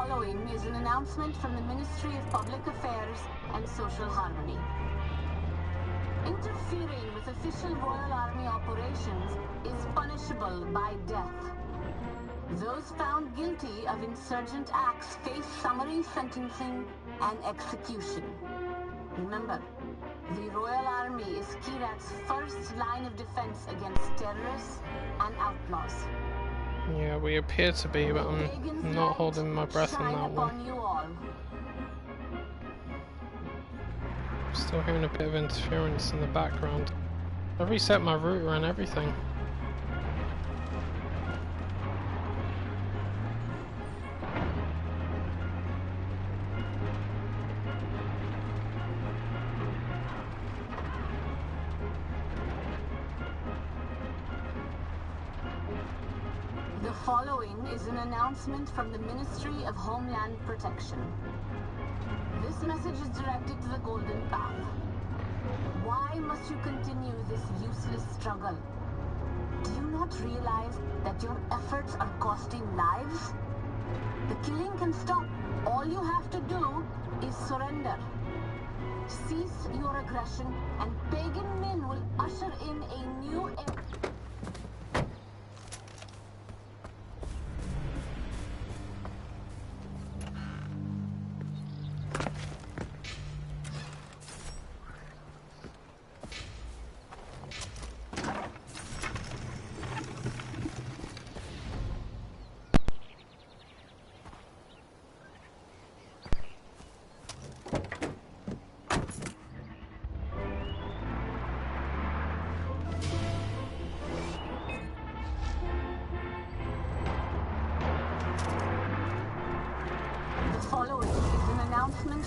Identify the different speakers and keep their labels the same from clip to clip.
Speaker 1: following is an announcement from the Ministry of Public Affairs and Social Harmony. Interfering with official Royal Army operations is punishable by death. Those found guilty of insurgent acts face summary sentencing and execution. Remember, the Royal Army is Kirat's first line of defense against terrorists and outlaws.
Speaker 2: Yeah, we appear to be, but I'm not holding my breath on that one. Still hearing a bit of interference in the background. I reset my router and everything.
Speaker 1: The following is an announcement from the Ministry of Homeland Protection. This message is directed to the Golden Path. Why must you continue this useless struggle? Do you not realize that your efforts are costing lives? The killing can stop. All you have to do is surrender. Cease your aggression, and pagan men will usher in a new era.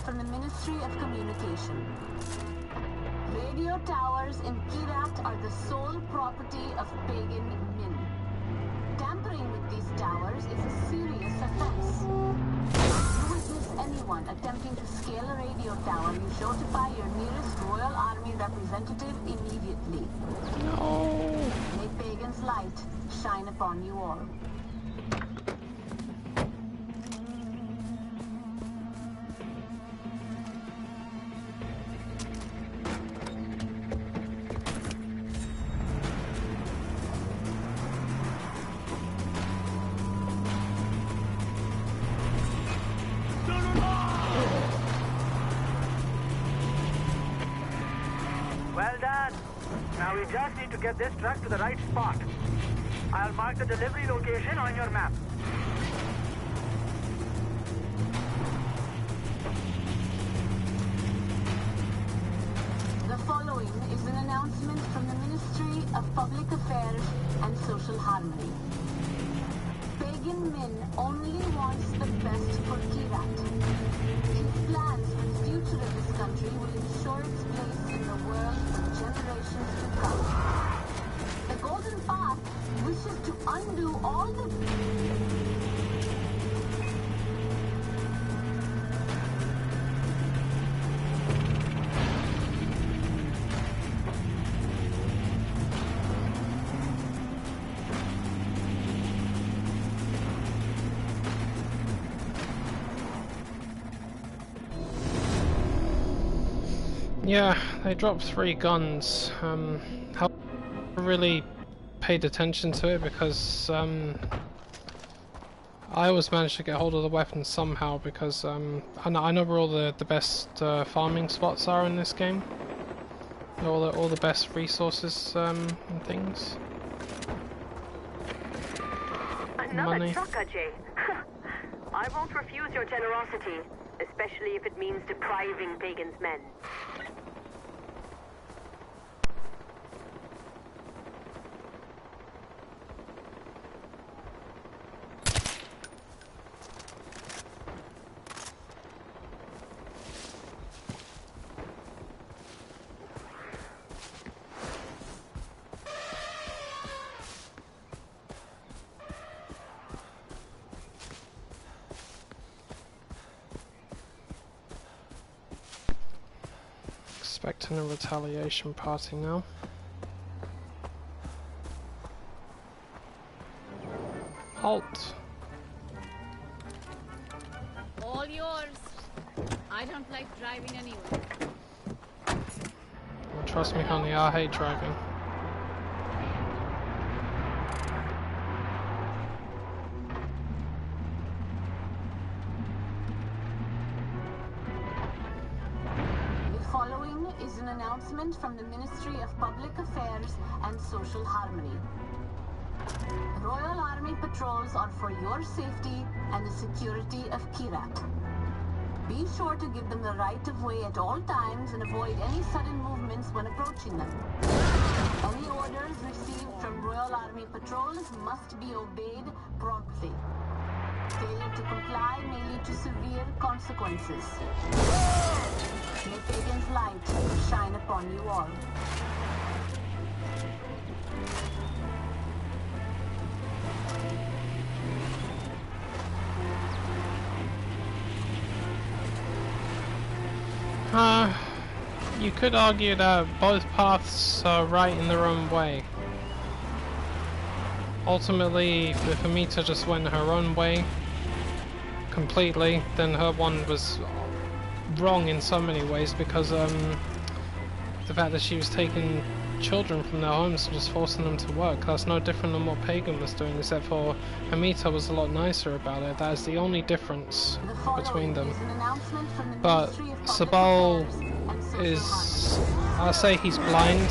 Speaker 1: From the Ministry of Communication. Radio towers in Kirat are the sole property of pagan men. Tampering with these towers is a serious offense. If you witness anyone attempting to scale a radio tower, you notify your nearest Royal Army representative immediately.
Speaker 2: No.
Speaker 1: May pagan's light shine upon you all.
Speaker 3: Well done. Now we just need to get this truck to the right spot. I'll mark the delivery location on your map.
Speaker 1: The following is an announcement from the Ministry of Public Affairs and Social Harmony. Pagan men only wants the best for Kirat. His plans for the future of this country will ensure its place in the world for generations to come. The Golden Path wishes to undo all the...
Speaker 2: Yeah, they dropped 3 guns. Haven't really paid attention to it because I always managed to get hold of the weapons somehow because I know where all the best farming spots are in this game. All the best resources and things.
Speaker 4: Another
Speaker 2: Money.
Speaker 4: truck, Ajay. I won't refuse your generosity, especially if it means depriving Pagan's men.
Speaker 2: Expecting a retaliation party now. Halt!
Speaker 5: I don't like driving anyway.
Speaker 2: Well, trust me, honey, I hate driving.
Speaker 1: The following is an announcement from the Ministry of Public Affairs and Social Harmony. Royal Army patrols are for your safety and the security of Kirat. Be sure to give them the right of way at all times and avoid any sudden movements when approaching them. Any orders received from Royal Army patrols must be obeyed promptly. Failure to comply may lead to severe consequences. May Pagan's light shine upon you all.
Speaker 2: You could argue that both paths are right in their own way. Ultimately, if Amita just went her own way completely, then her one was wrong in so many ways, because the fact that she was taking children from their homes and just forcing them to work, that's no different than what Pagan was doing, except for Amita was a lot nicer about it. That is the only difference between them. But Sabal is, I say he's blind.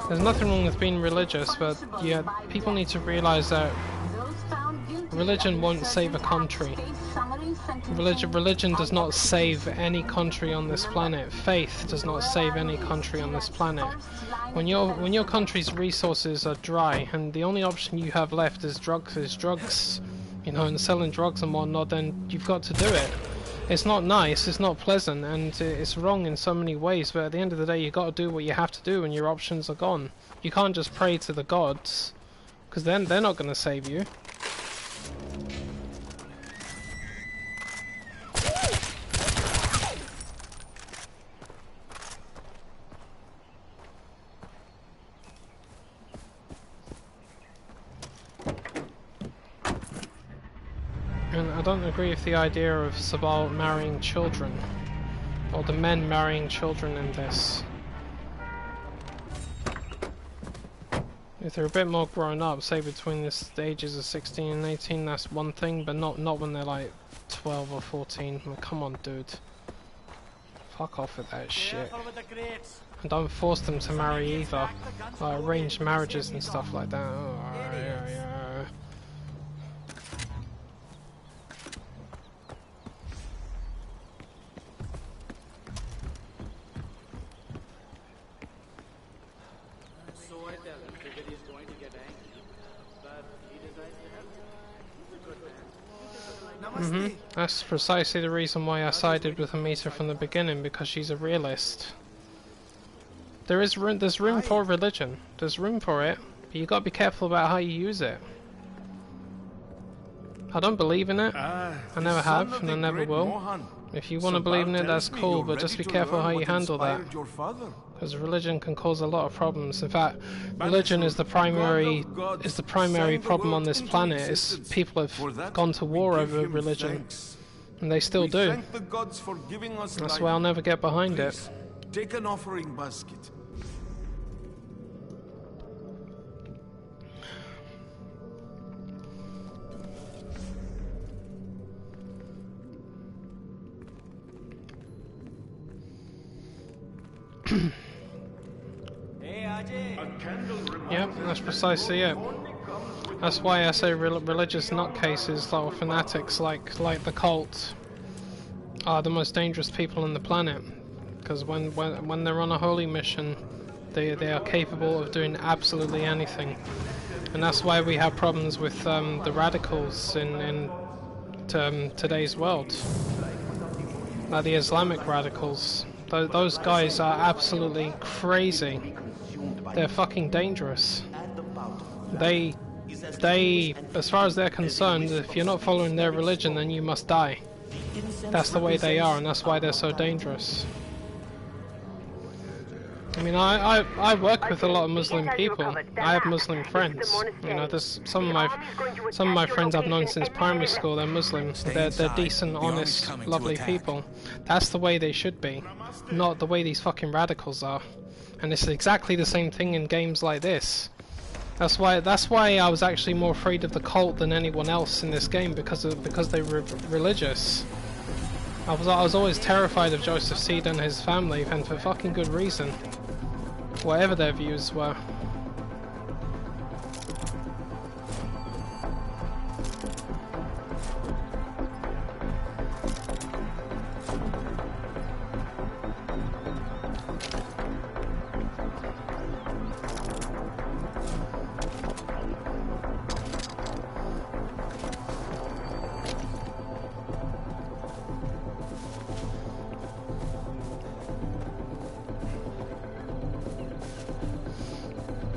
Speaker 2: There's nothing wrong with being religious, but yeah, people need to realize that religion won't save a country. Religion does not save any country on this planet. Faith does not save any country on this planet. When your country's resources are dry and the only option you have left is drugs, you know, and selling drugs and whatnot, then you've got to do it. It's not nice, it's not pleasant, and it's wrong in so many ways, but at the end of the day you got to do what you have to do when your options are gone. You can't just pray to the gods, because then they're not going to save you. And I don't agree with the idea of Sabal marrying children, or the men marrying children in this. If they're a bit more grown up, say between the ages of 16 and 18, that's one thing, but not when they're like 12 or 14. Well, come on, dude. Fuck off with that shit. And don't force them to marry either. Like arranged marriages and stuff like that. Oh, yeah. That's precisely the reason why I sided with Amita from the beginning, because she's a realist. There's room for religion. There's room for it, but you gotta be careful about how you use it. I don't believe in it. I never have, and I never will. If you want to believe in it, that's cool, but just be careful how you handle that. Because religion can cause a lot of problems. In fact, religion is the primary problem on this planet. It's people have gone to war over religion, and they still do. That's why I'll never get behind it.
Speaker 6: Take an offering basket.
Speaker 2: Yep, that's precisely it. That's why I say religious nutcases or fanatics like the cult are the most dangerous people on the planet. Because when they're on a holy mission, they are capable of doing absolutely anything. And that's why we have problems with the radicals in today's world. Like the Islamic radicals. Those guys are absolutely crazy. They're fucking dangerous. They, as far as they're concerned, if you're not following their religion, then you must die. That's the way they are, and that's why they're so dangerous. I mean, I work with a lot of Muslim people. I have Muslim friends. You know, there's some of my friends I've known since primary school. They're Muslim. They're decent, honest, lovely people. That's the way they should be, not the way these fucking radicals are. And it's exactly the same thing in games like this. That's why I was actually more afraid of the cult than anyone else in this game, because they were religious. I was always terrified of Joseph Seed and his family, and for fucking good reason. Whatever their views were.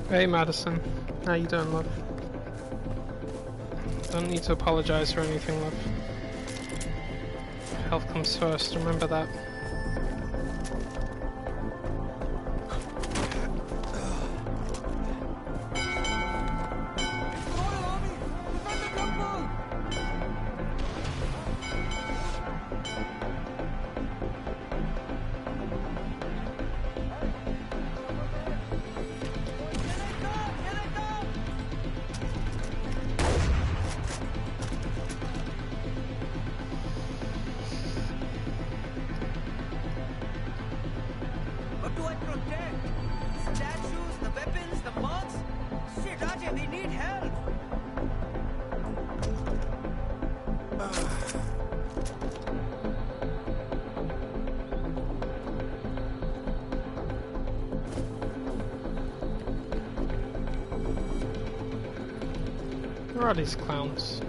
Speaker 2: Hey Madison, how you doing, love? Don't need to apologize for anything, love. Health comes first, remember that. Where are these clowns?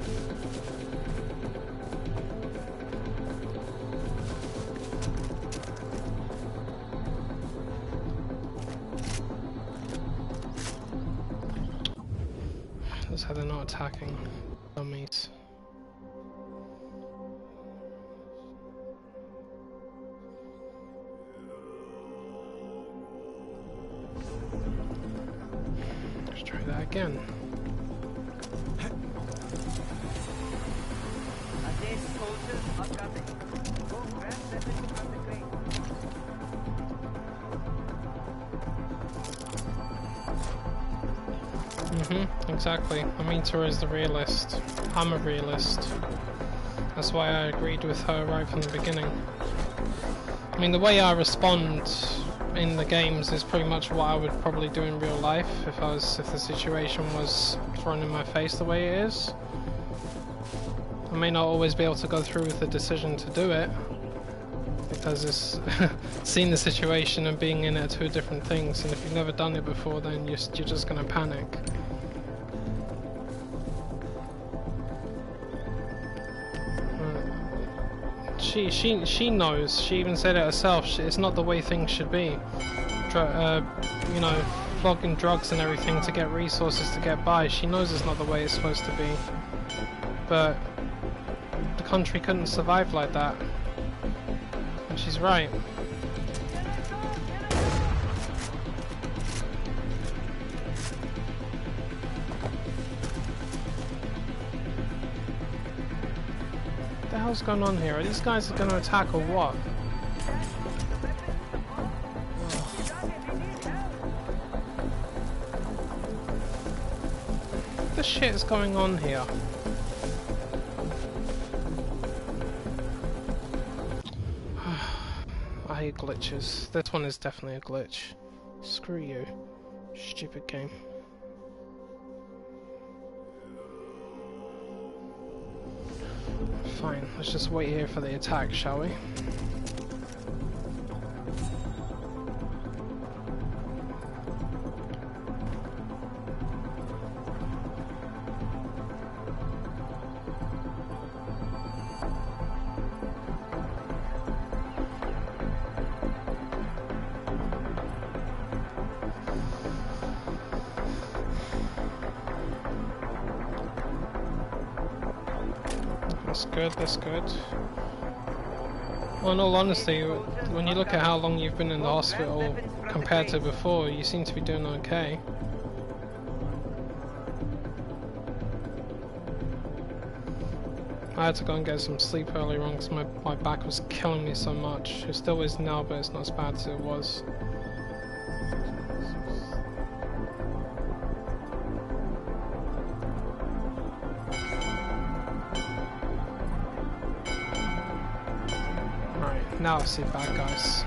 Speaker 2: That's how they're not attacking dummies. Let's try that again. Exactly. Amita is the realist. I'm a realist. That's why I agreed with her right from the beginning. I mean, the way I respond in the games is pretty much what I would probably do in real life if the situation was thrown in my face the way it is. I may not always be able to go through with the decision to do it, because it's seeing the situation and being in it are two different things, and if you've never done it before, then you're just gonna panic. She knows. She even said it herself. It's not the way things should be. You know, flogging drugs and everything to get resources to get by. She knows it's not the way it's supposed to be. But the country couldn't survive like that. And she's right. What the hell's going on here? Are these guys going to attack or what? What the shit is going on here? I hate glitches. This one is definitely a glitch. Screw you. Stupid game. Fine, let's just wait here for the attack, shall we? That's good, that's good. Well, in all honesty, when you look at how long you've been in the hospital compared to before, you seem to be doing okay. I had to go and get some sleep earlier on because my back was killing me so much. It still is now, but it's not as bad as it was. Right, now I see bad guys.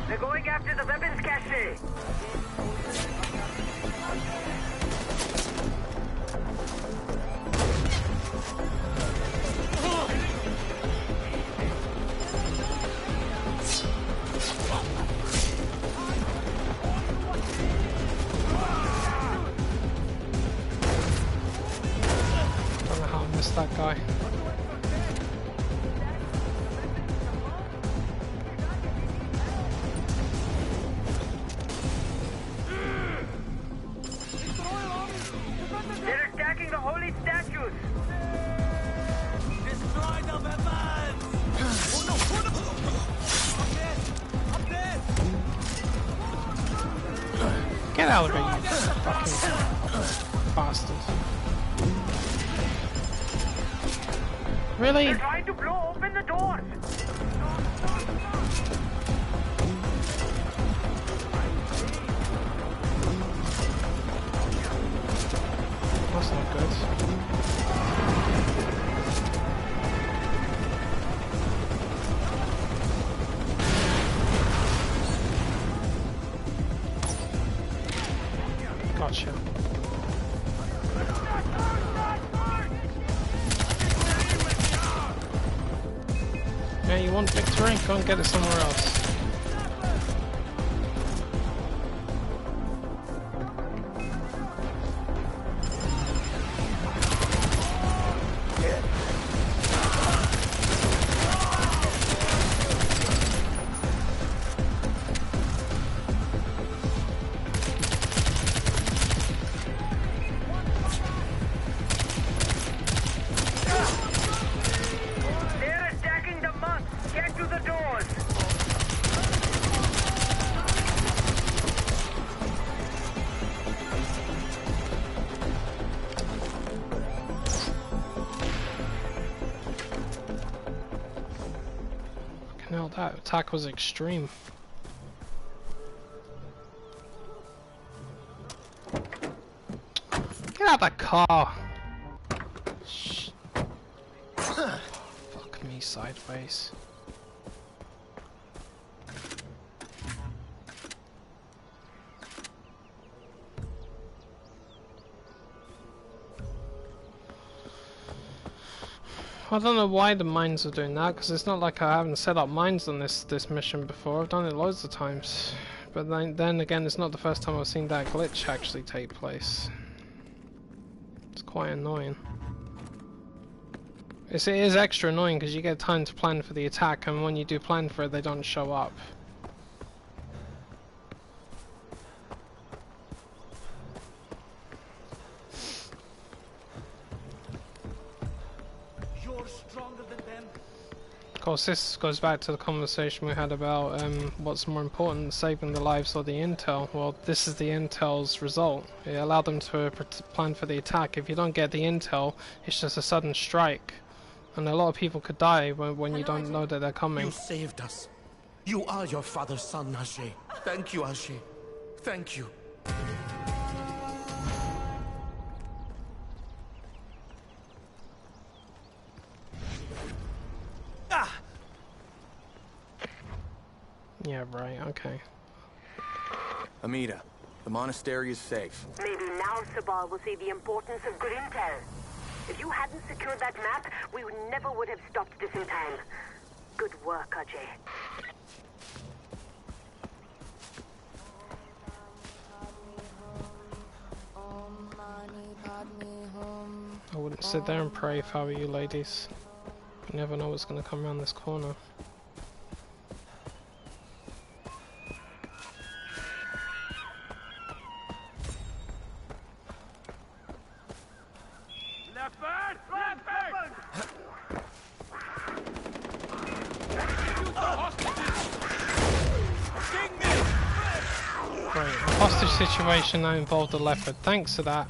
Speaker 3: They're going after the weapons cache.
Speaker 2: Don't know how I missed that guy.
Speaker 3: They're attacking the holy statues.
Speaker 6: Destroy the weapons! Oh no! Oh no! Up there!
Speaker 2: Get out of here, you fucking bastard. Really?
Speaker 3: They're trying to blow open the doors.
Speaker 2: That's not good. Gotcha. Yeah, you want victory? Go and get it somewhere else.
Speaker 3: They're attacking the monks. Get to the doors.
Speaker 2: Fucking hell, that attack was extreme. Get out of that car! Shh. Fuck me sideways. I don't know why the mines are doing that, because it's not like I haven't set up mines on this mission before. I've done it loads of times. But then again, it's not the first time I've seen that glitch actually take place. It's quite annoying. It is extra annoying because you get time to plan for the attack, and when you do plan for it, they don't show up.
Speaker 6: You're stronger than them.
Speaker 2: Of course, this goes back to the conversation we had about what's more important, saving the lives or the intel. Well, this is the intel's result. It allowed them to plan for the attack. If you don't get the intel, it's just a sudden strike. And a lot of people could die when you don't know that they're coming.
Speaker 6: You saved us. You are your father's son, Ashe. Thank you, Ashe. Thank you. Ah!
Speaker 2: Yeah, right, okay.
Speaker 5: Amida, the monastery is safe.
Speaker 4: Maybe now Sabal will see the importance of good intel. If you hadn't secured that map, we never would have stopped this in time. Good work, Ajay.
Speaker 2: I wouldn't sit there and pray if I were you ladies. You never know what's going to come around this corner. Great, a hostage situation that involved a leopard. Thanks for that.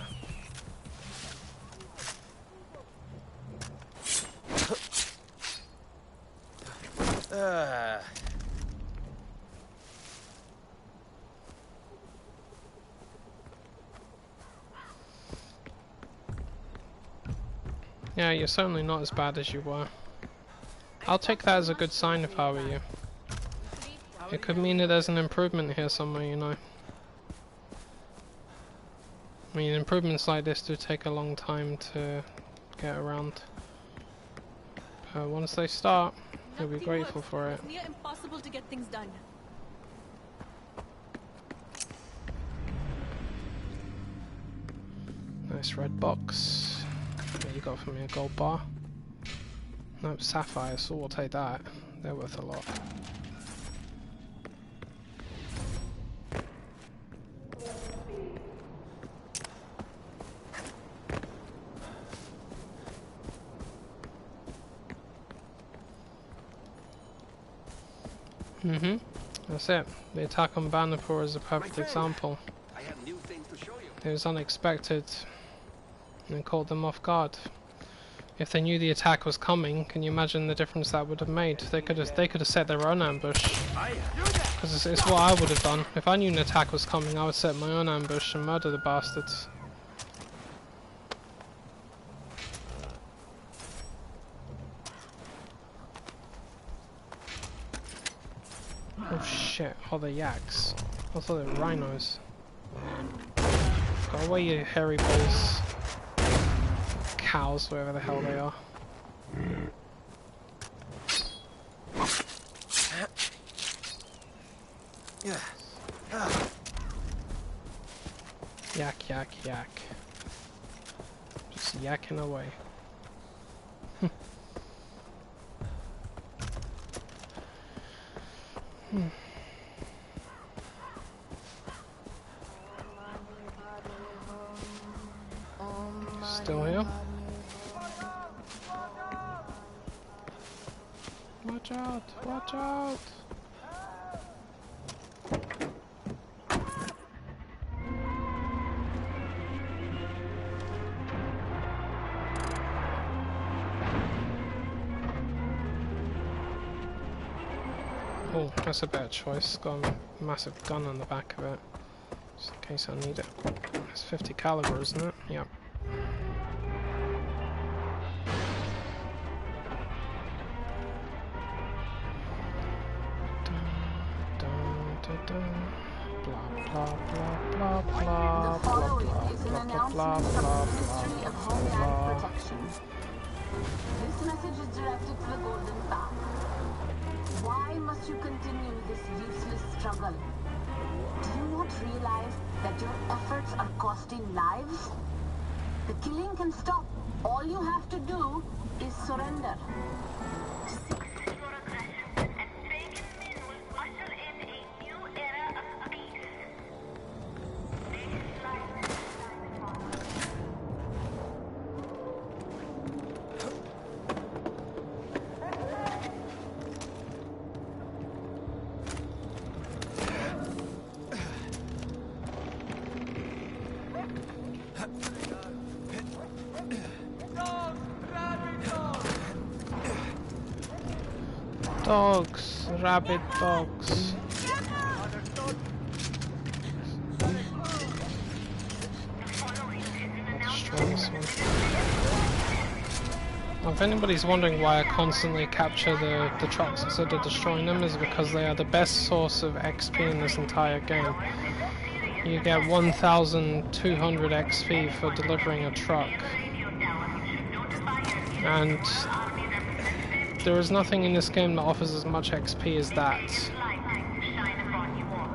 Speaker 2: Yeah, you're certainly not as bad as you were. I'll take that as a good sign if I were you. It could mean that there's an improvement here somewhere, you know. I mean, improvements like this do take a long time to get around. But once they start, you'll be grateful for it.
Speaker 7: It's near impossible to get things done.
Speaker 2: Nice red box. What you got for me? A gold bar? Nope, sapphire, so we'll take that. They're worth a lot. That's it. The attack on Bannerpur is a perfect example.
Speaker 6: I have new things to show you.
Speaker 2: It was unexpected and caught them off guard. If they knew the attack was coming, can you imagine the difference that would have made? They could have set their own ambush. Because it's what I would have done. If I knew an attack was coming, I would set my own ambush and murder the bastards. Oh shit, oh they're yaks. I thought they were rhinos. Go away, you hairy balls. Cows, wherever the hell they are. Yak, yak, yak. Just yakking away. Still here? Watch out! Watch out! Oh, that's a better choice. Got a massive gun on the back of it, just in case I need it. It's 50 caliber, isn't it? Yep.
Speaker 1: The following is an announcement from the Ministry of Homeland Protection. This message is directed to the Golden Path. Why must you continue this useless struggle? Do you not realize that your efforts are costing lives? The killing can stop. All you have to do is surrender.
Speaker 2: Dogs, rabid dogs. Now, if anybody's wondering why I constantly capture the trucks instead of destroying them, is because they are the best source of XP in this entire game. You get 1,200 XP for delivering a truck. And there is nothing in this game that offers as much XP as that.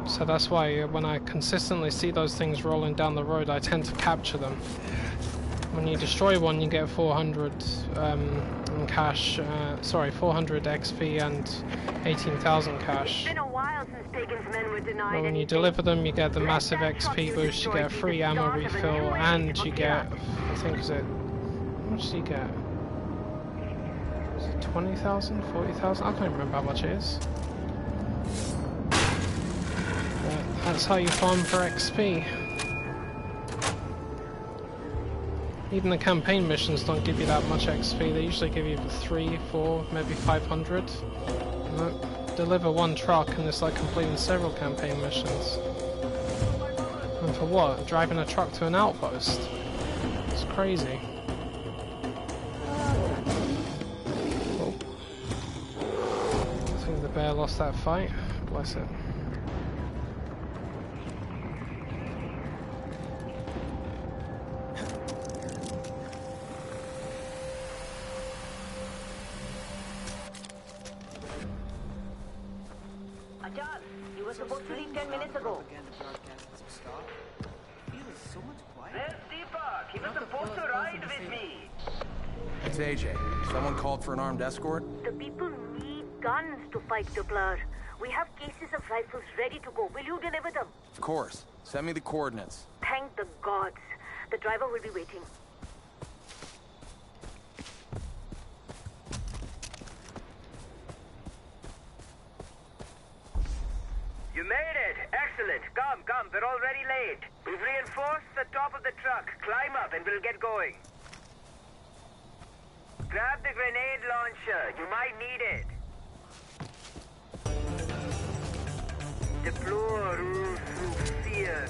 Speaker 2: So that's why when I consistently see those things rolling down the road, I tend to capture them. When you destroy one, you get 400 in cash. Sorry, 400 XP and 18,000 cash.
Speaker 4: It's been a while since Pagan's men were denied
Speaker 2: But when you deliver them, you get the massive XP boost. You get a free ammo refill, and you get, I think, is it? How much do you get? Is it 20,000, 40,000? I can't remember how much it is. But that's how you farm for XP. Even the campaign missions don't give you that much XP. They usually give you 3, 4, maybe 500. Look, deliver one truck and it's like completing several campaign missions. And for what? Driving a truck to an outpost? It's crazy. Oh. I think the bear lost that fight. Bless it.
Speaker 4: You were supposed to leave 10 minutes ago.
Speaker 3: There's Deepak. He was supposed to ride with me.
Speaker 5: It's AJ. Someone called for an armed escort?
Speaker 4: The people need guns to fight the blur. We have cases of rifles ready to go. Will you deliver them?
Speaker 5: Of course. Send me the coordinates.
Speaker 4: Thank the gods. The driver will be waiting.
Speaker 3: You made it. Excellent. Come. We're already late. We've reinforced the top of the truck. Climb up and we'll get going. Grab the grenade launcher. You might need it. Deplore rule through fear.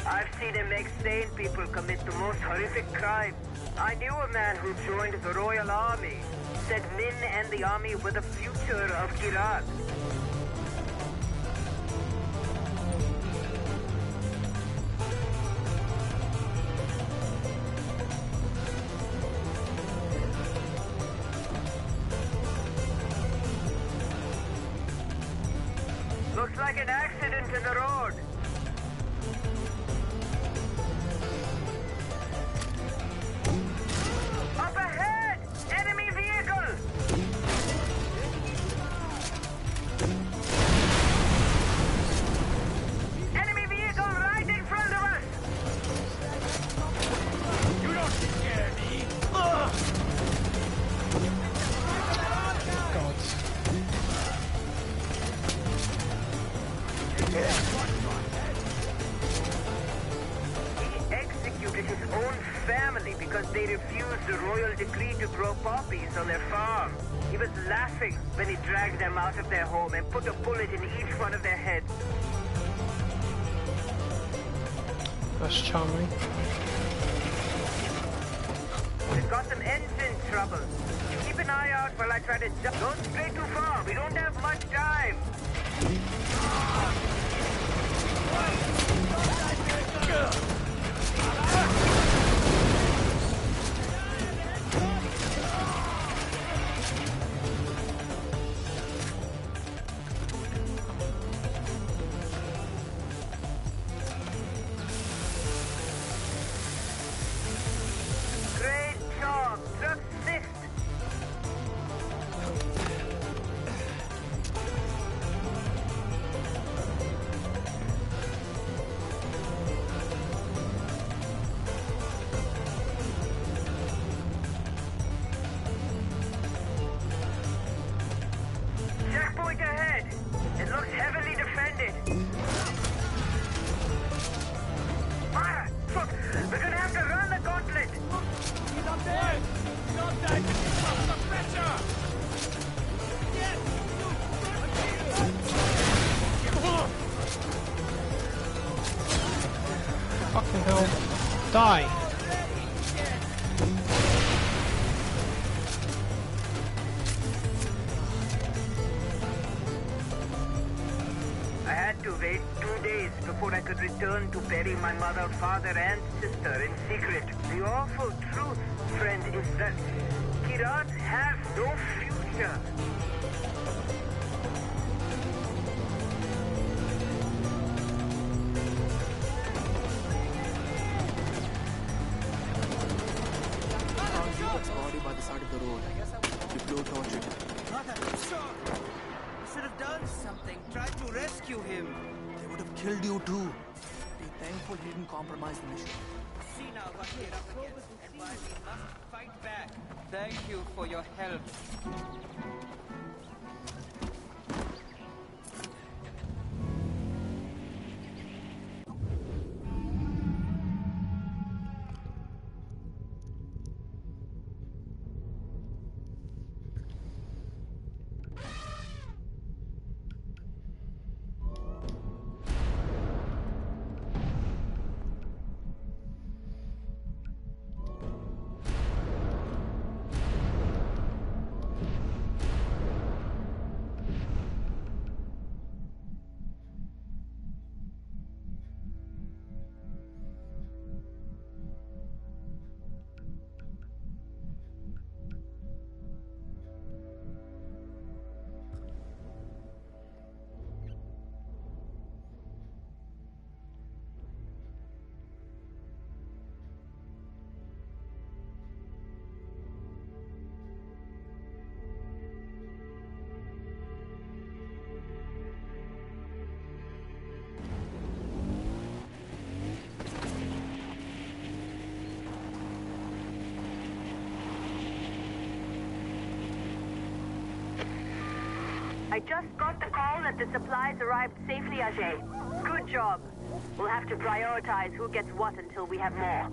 Speaker 3: I've seen him make sane people commit the most horrific crimes. I knew a man who joined the Royal Army. Said Min and the army were the future of Kirat. Looks like an accident in the road. Up ahead! Enemy vehicle! Enemy vehicle right in front of us! You don't scare me!
Speaker 2: God.
Speaker 3: He executed his own family because they refused the royal decree to grow poppies on their farm. He was laughing when he dragged them out of their home and put a bullet in each one of their heads.
Speaker 2: That's charming.
Speaker 3: We've got some engine trouble. Keep an eye out while I try to jump. Don't stray too far. We don't have much time. Great job. Truck 6. Checkpoint ahead. It looks heavily defended. Mara, look, we're gonna have to run the gauntlet. He's up there. He's up there. The pressure.
Speaker 2: Fucking hell. Die.
Speaker 3: I had to wait 2 days before I could return to bury my mother, father, and sister in secret. The awful truth, friend, is that Kirat has no future.
Speaker 8: so tortured. Mother, sir! You should have done something. Tried to rescue him. They would have killed you too. Be thankful he didn't compromise the mission. See now what we're up against and why we must fight back. Thank you for your help.
Speaker 4: I just got the call that the supplies arrived safely, Ajay. Good job. We'll have to prioritize who gets what until we have more.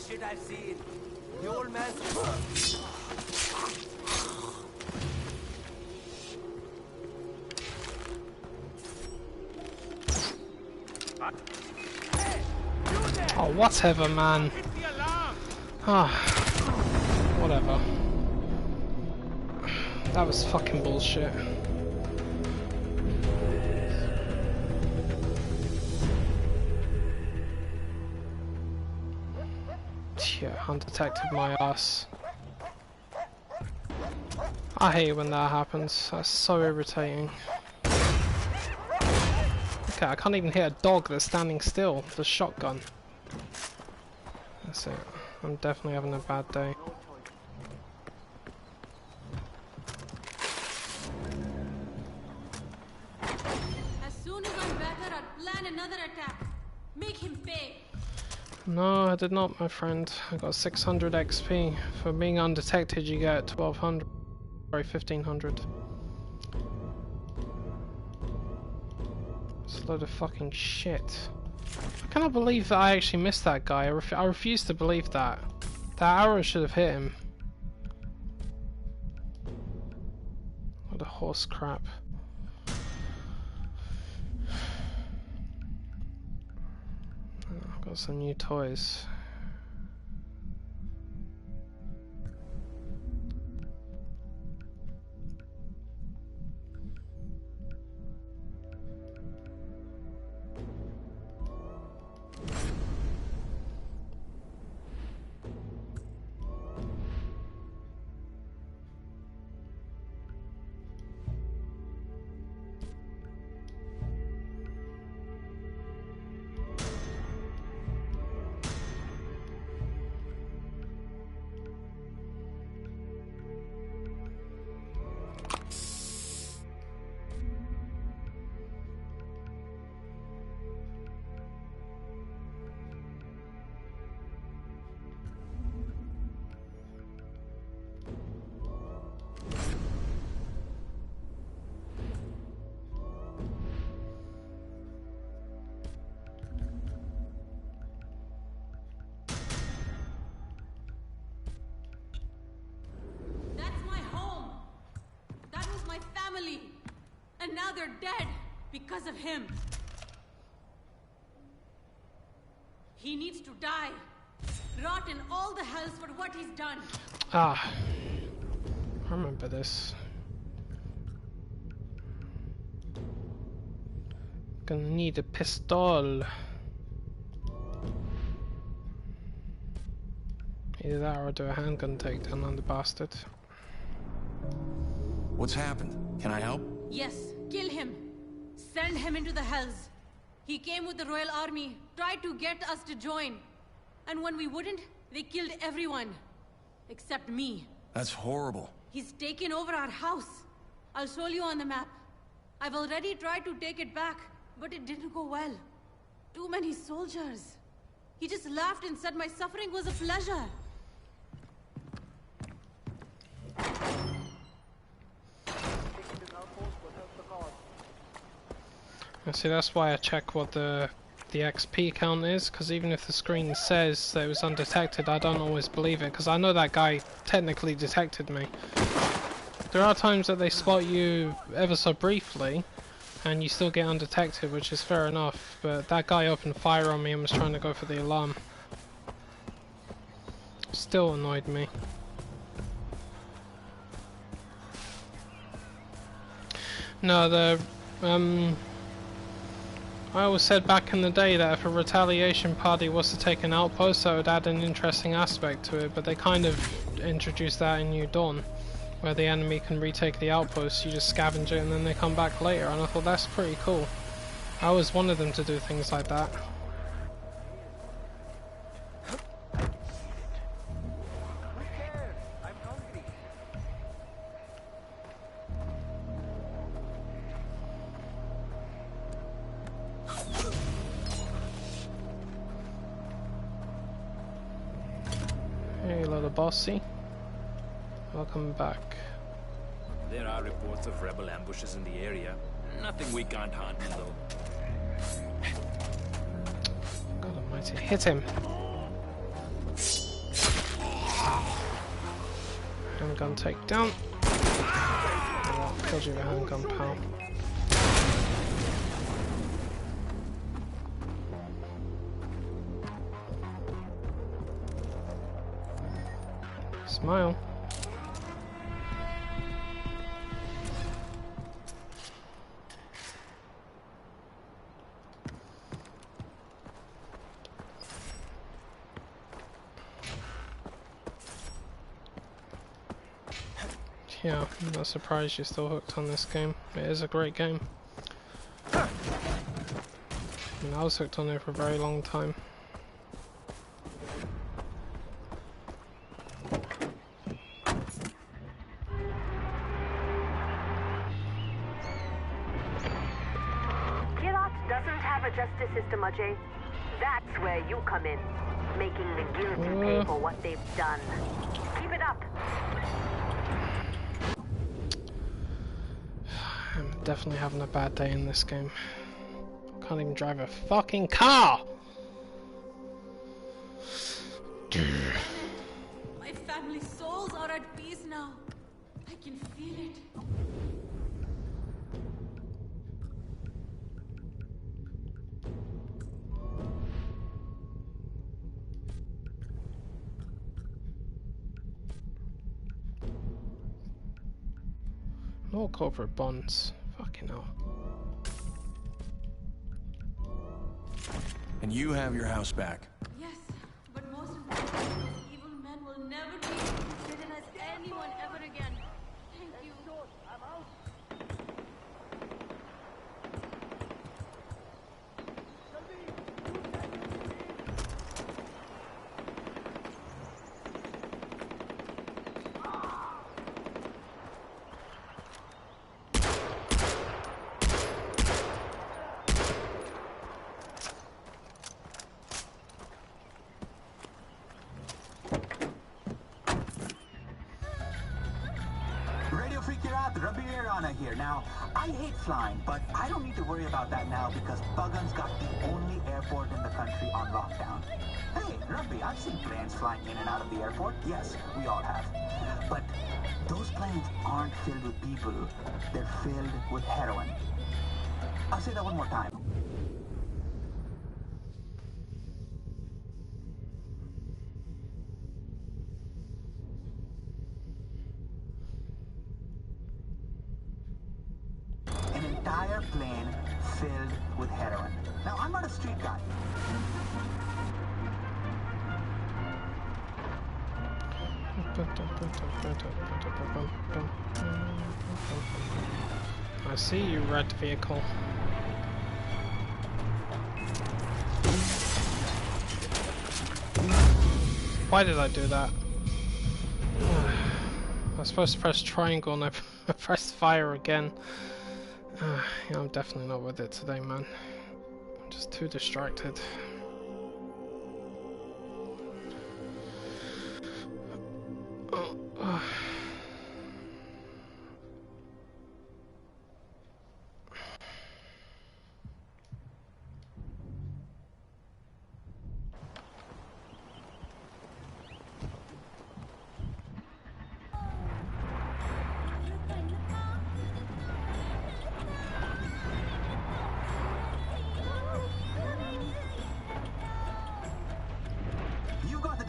Speaker 8: Shit I've seen. The old man's...
Speaker 2: Oh, whatever, man. Ah, whatever. That was fucking bullshit. Yeah, undetected my ass. I hate when that happens. That's so irritating. Okay, I can't even hit a dog that's standing still with a shotgun. That's it. I'm definitely having a bad day.
Speaker 7: As soon as I'm better, I'll plan another attack. Make him pay.
Speaker 2: No, I did not, my friend. I got 600 XP. For being undetected, you get 1200. Sorry, 1500. It's a load of fucking shit. I cannot believe that I actually missed that guy. I refuse to believe that. That arrow should have hit him. What a horse crap. I've got some new toys.
Speaker 7: father dead because of him. He needs to die. Rot in all the hells for what he's done.
Speaker 2: Ah, I remember this. Gonna need a pistol. Either that or do a handgun takedown on the bastard.
Speaker 5: What's happened? Can I help?
Speaker 7: Yes, kill him. Send him into the hells. He came with the Royal Army, tried to get us to join. And when we wouldn't, they killed everyone. Except me.
Speaker 5: That's horrible.
Speaker 7: He's taken over our house. I'll show you on the map. I've already tried to take it back, but it didn't go well. Too many soldiers. He just laughed and said my suffering was a pleasure.
Speaker 2: See, that's why I check what the XP count is, because even if the screen says that it was undetected, I don't always believe it, because I know that guy technically detected me. There are times that they spot you ever so briefly, and you still get undetected, which is fair enough, but that guy opened fire on me and was trying to go for the alarm. Still annoyed me. No, I always said back in the day that if a retaliation party was to take an outpost, that would add an interesting aspect to it, but they kind of introduced that in New Dawn, where the enemy can retake the outpost, you just scavenge it and then they come back later, and I thought that's pretty cool. I always wanted them to do things like that. Hey, little bossy. Welcome back.
Speaker 9: There are reports of rebel ambushes in the area. Nothing we can't handle, though.
Speaker 2: God almighty, hit him! Handgun takedown. Oh, killed you with a handgun, pal. Smile. Yeah, I'm not surprised you're still hooked on this game. It is a great game. I mean, I was hooked on it for a very long time.
Speaker 4: Justice system, Ajay. That's where you come in, making the guilty pay for what they've done. Keep it up.
Speaker 2: I'm definitely having a bad day in this game. Can't even drive a fucking car!
Speaker 7: My family's souls are at peace now. I can feel it.
Speaker 2: More corporate bonds. Fucking hell.
Speaker 5: And you have your house back.
Speaker 7: Yes, but most importantly, those evil men will never be interested in us anyone ever again. Thank you. I'm out.
Speaker 10: Here. Now, I hate flying, but I don't need to worry about that now because Buggun's got the only airport in the country on lockdown. Hey, Rugby, I've seen planes flying in and out of the airport. Yes, we all have. But those planes aren't filled with people. They're filled with heroin. I'll say that one more time. An entire plane filled with heroin. Now, I'm not a street guy.
Speaker 2: I see you, red vehicle. Why did I do that? I was supposed to press triangle and I pressed fire again. Yeah, I'm definitely not with it today, man. I'm just too distracted.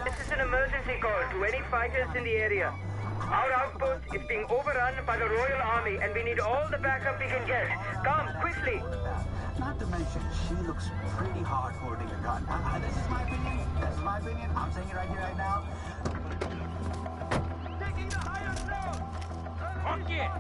Speaker 3: This is an emergency call to any fighters in the area. Our outpost is being overrun by the Royal Army and we need all the backup we can get. Come, quickly!
Speaker 10: Not to mention, she looks pretty hard holding a gun. This is my opinion. This is my opinion. I'm saying it right here, right now.
Speaker 8: Taking the higher ground!
Speaker 9: Fuck it!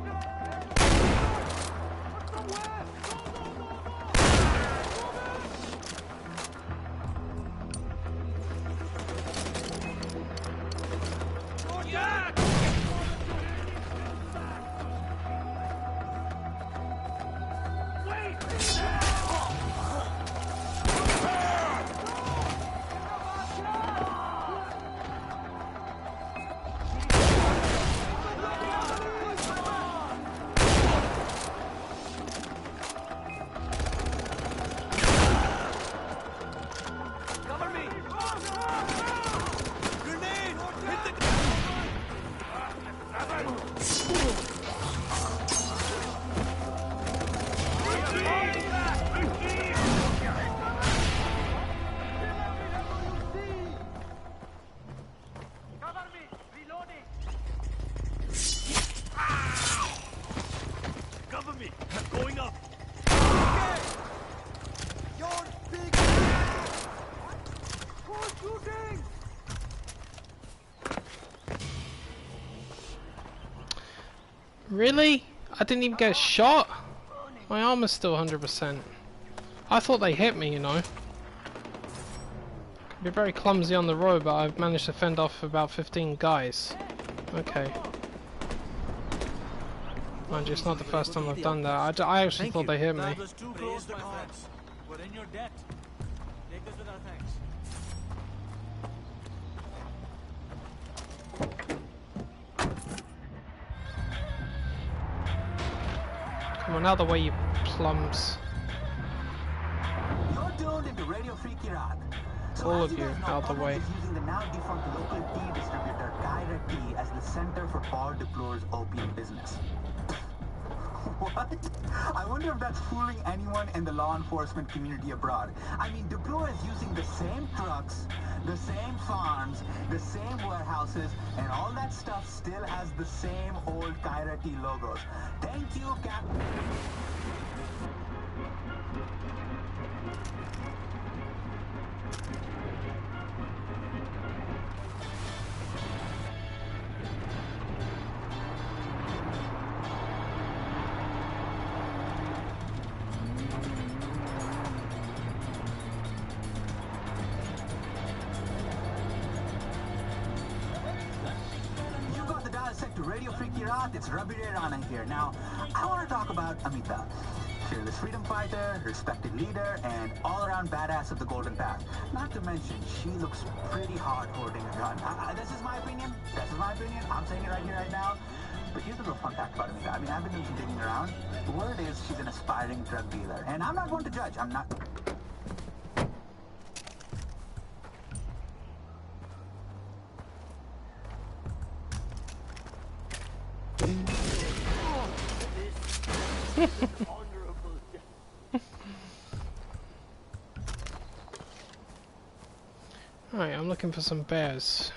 Speaker 2: Really? I didn't even get shot? My armor's still 100%. I thought they hit me, you know. Could be very clumsy on the road, but I've managed to fend off about 15 guys. Okay. Mind you, it's not the first time I've done that. I actually thought they hit me.
Speaker 8: That was too close, my friends. We're in your debt. Take us with our thanks.
Speaker 2: Come on, out of the way, you plums.
Speaker 10: You're tuned into Radio Free Kirat. So
Speaker 2: All
Speaker 10: as
Speaker 2: of you,
Speaker 10: guys know,
Speaker 2: out the
Speaker 10: Poland
Speaker 2: way.
Speaker 10: is using the now defunct local tea distributor Kyra Tea as the center for Paul DePlore's opium business. What? I wonder if that's fooling anyone in the law enforcement community abroad. I mean, DePlore is using the same trucks, the same farms, the same warehouses, and all that stuff still has the same old Kyra Tea logos. Thank you, Captain. To Radio Free Kirat, it's Rabi Rana here. Now, I want to talk about Amita, fearless freedom fighter, respected leader, and all-around badass of the Golden Path. Not to mention, she looks pretty hard holding a gun. This is my opinion. This is my opinion. I'm saying it right here, right now. But here's a little fun fact about Amita. I mean, I've been doing some digging around. The word is she's an aspiring drug dealer. And I'm not one to judge. I'm not...
Speaker 2: Alright, I'm looking for some bears.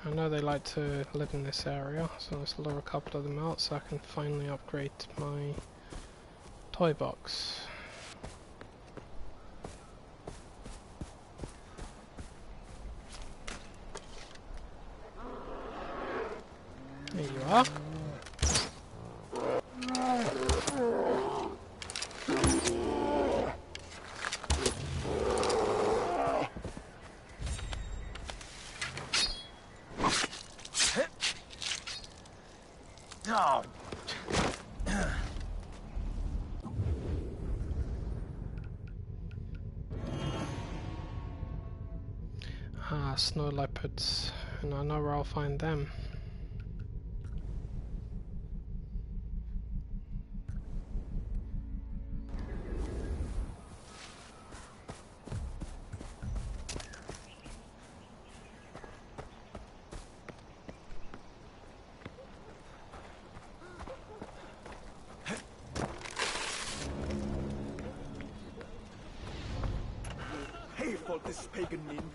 Speaker 2: I know they like to live in this area, so let's lure a couple of them out so I can finally upgrade my toy box. There you are. Ah, snow leopards, and I know where I'll find them.
Speaker 11: Hey, for this pagan name.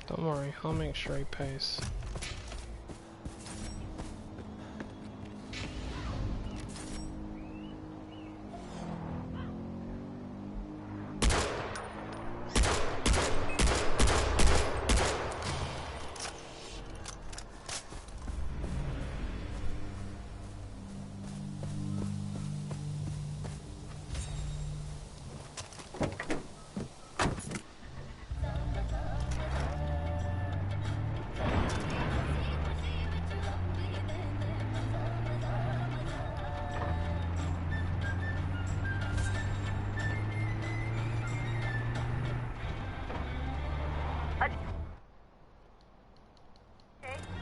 Speaker 2: Don't worry, I'll make sure he pays.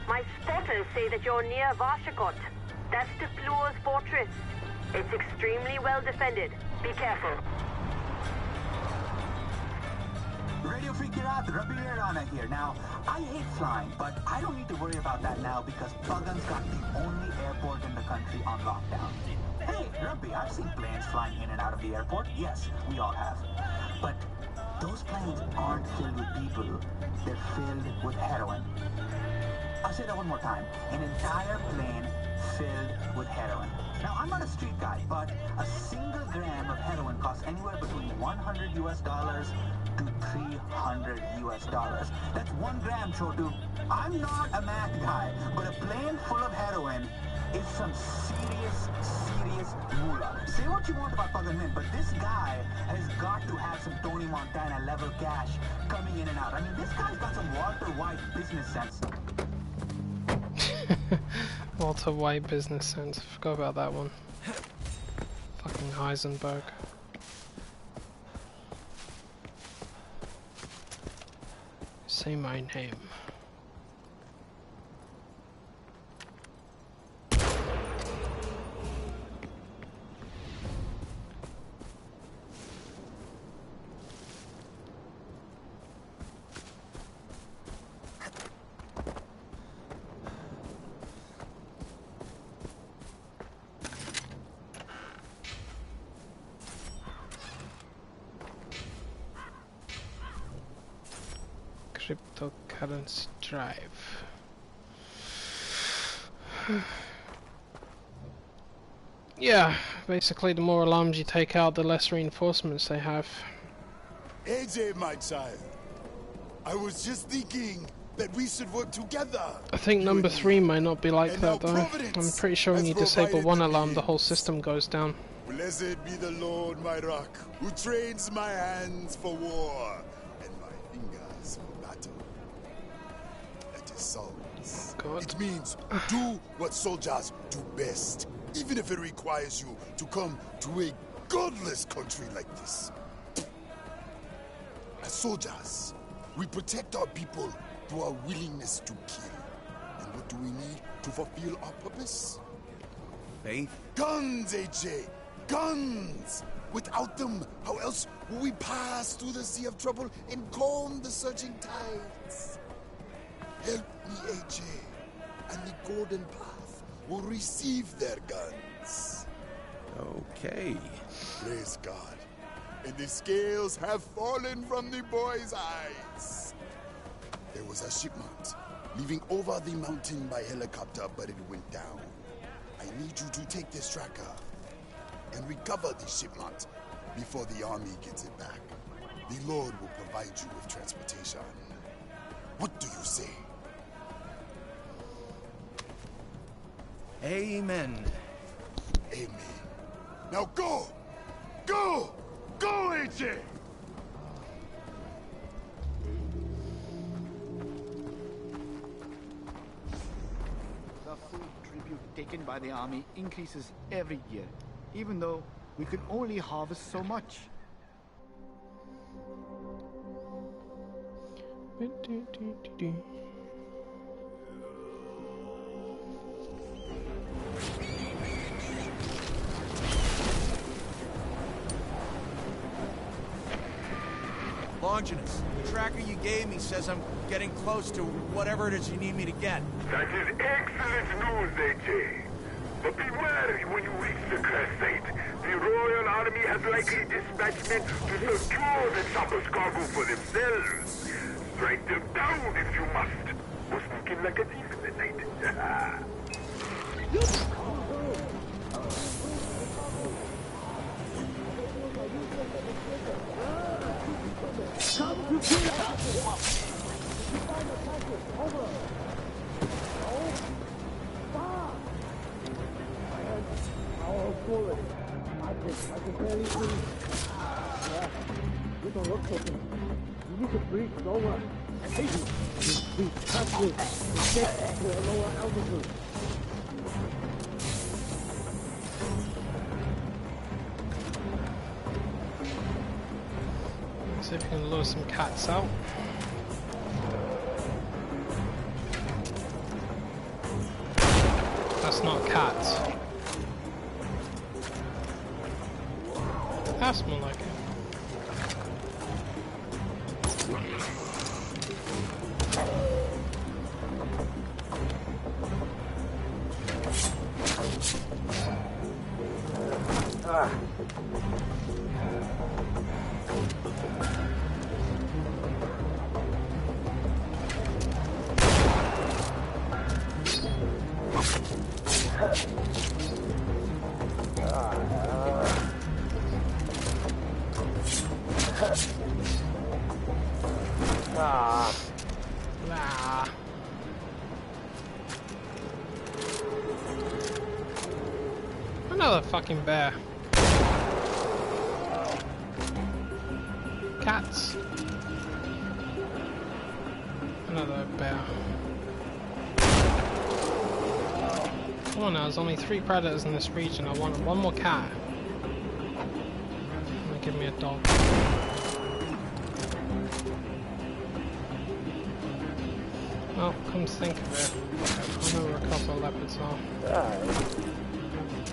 Speaker 4: My spotters say that you're near Vashakot. That's the Fluor's fortress. It's extremely well defended. Be careful.
Speaker 10: Radio Free Kirat, Rabbi Rana here. Now, I hate flying, but I don't need to worry about that now because Bugun's got the only airport in the country on lockdown. Hey, Rabbi, I've seen planes flying in and out of the airport. Yes, we all have. But those planes aren't filled with people. They're filled with heroin. I'll say that one more time. An entire plane filled with heroin. Now, I'm not a street guy, but a single gram of heroin costs anywhere between $100 US to $300 US. That's 1 gram, Chotu. I'm not a math guy, but a plane full of heroin is some serious moolah. Say what you want about Pagan Mint, but this guy has got to have some Tony Montana level cash coming in and out. I mean, this guy's got some Walter White business sense.
Speaker 2: Walter White business sense. Forgot about that one. Fucking Heisenberg. Say my name. Cryptocurrency drive. Yeah, basically the more alarms you take out, the less reinforcements they have.
Speaker 12: AJ, my child, I was just thinking that we should work together.
Speaker 2: I think number 3 might not be like that though. I'm pretty sure when you disable one alarm, the whole system goes down.
Speaker 12: Blessed be the Lord, my rock, who trains my hands for war and my fingers for battle. That is souls. It means do what soldiers do best, even if it requires you to come to a godless country like this. As soldiers, we protect our people through our willingness to kill. And what do we need to fulfill our purpose?
Speaker 5: Faith?
Speaker 12: Guns, AJ! Guns! Without them, how else will we pass through the sea of trouble and calm the surging tides? Help me, AJ, and the golden path will receive their guns.
Speaker 5: Okay.
Speaker 12: Praise God. And the scales have fallen from the boy's eyes. There was a shipment leaving over the mountain by helicopter, but it went down. I need you to take this tracker and recover the shipment before the army gets it back. The Lord will provide you with transportation. What do you say?
Speaker 5: Amen.
Speaker 12: Amen. Now go! Go! Go, AJ!
Speaker 13: The food tribute taken by the army increases every year, even though we can only harvest so much.
Speaker 5: Longinus, the tracker you gave me says I'm getting close to whatever it is you need me to get.
Speaker 14: That is excellent news, AJ. But be wary when you reach the crash site. The Royal Army has likely dispatched men to secure the chopper's cargo for themselves. Strike them down if you must. Or sneak in like a thief in the night.
Speaker 15: Come to kill us! Find the passage. Over. Oh, stop! My hands are all full. I can barely breathe. Yeah, you don't look so good. You need to breathe slower. I hate you. Breathe carefully and get to a lower altitude.
Speaker 2: See if we can lure some cats out. That's not cats. That's more like it. Another fucking bear. Cats. Another bear. Come on now, there's only 3 predators in this region. I want one more cat. Give me a dog. Well, come to think of it, I know where a couple of leopards are.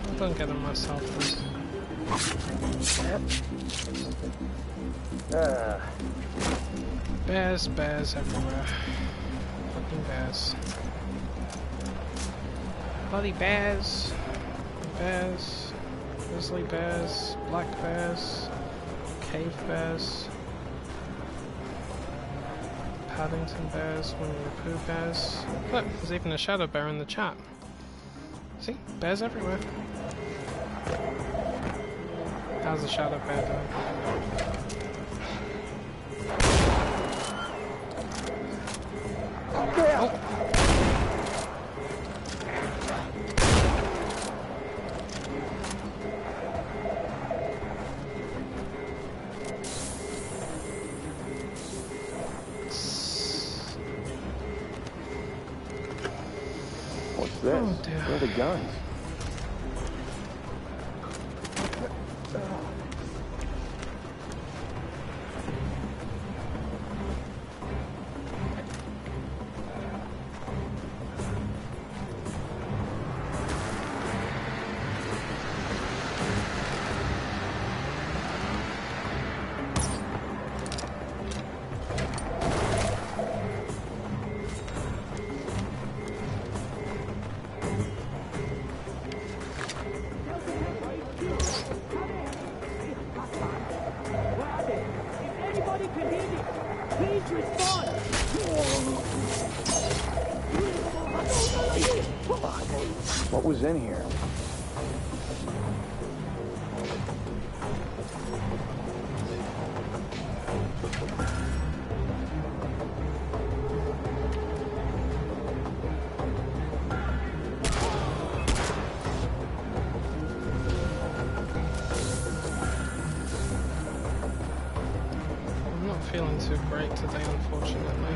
Speaker 2: I don't get them myself then. Bears, bears everywhere. Fucking bears. Bloody bears. Bears. Grizzly bears. Black bears. Cave bears. Paddington bears. Winnie the Pooh bears. Look, there's even a shadow bear in the chat. See? Bears everywhere. How's the shadow bear doing? Oh.
Speaker 15: What's this?
Speaker 2: Oh, dear.
Speaker 15: Where are the guns?
Speaker 16: was in here?
Speaker 2: I'm not feeling too great today, unfortunately.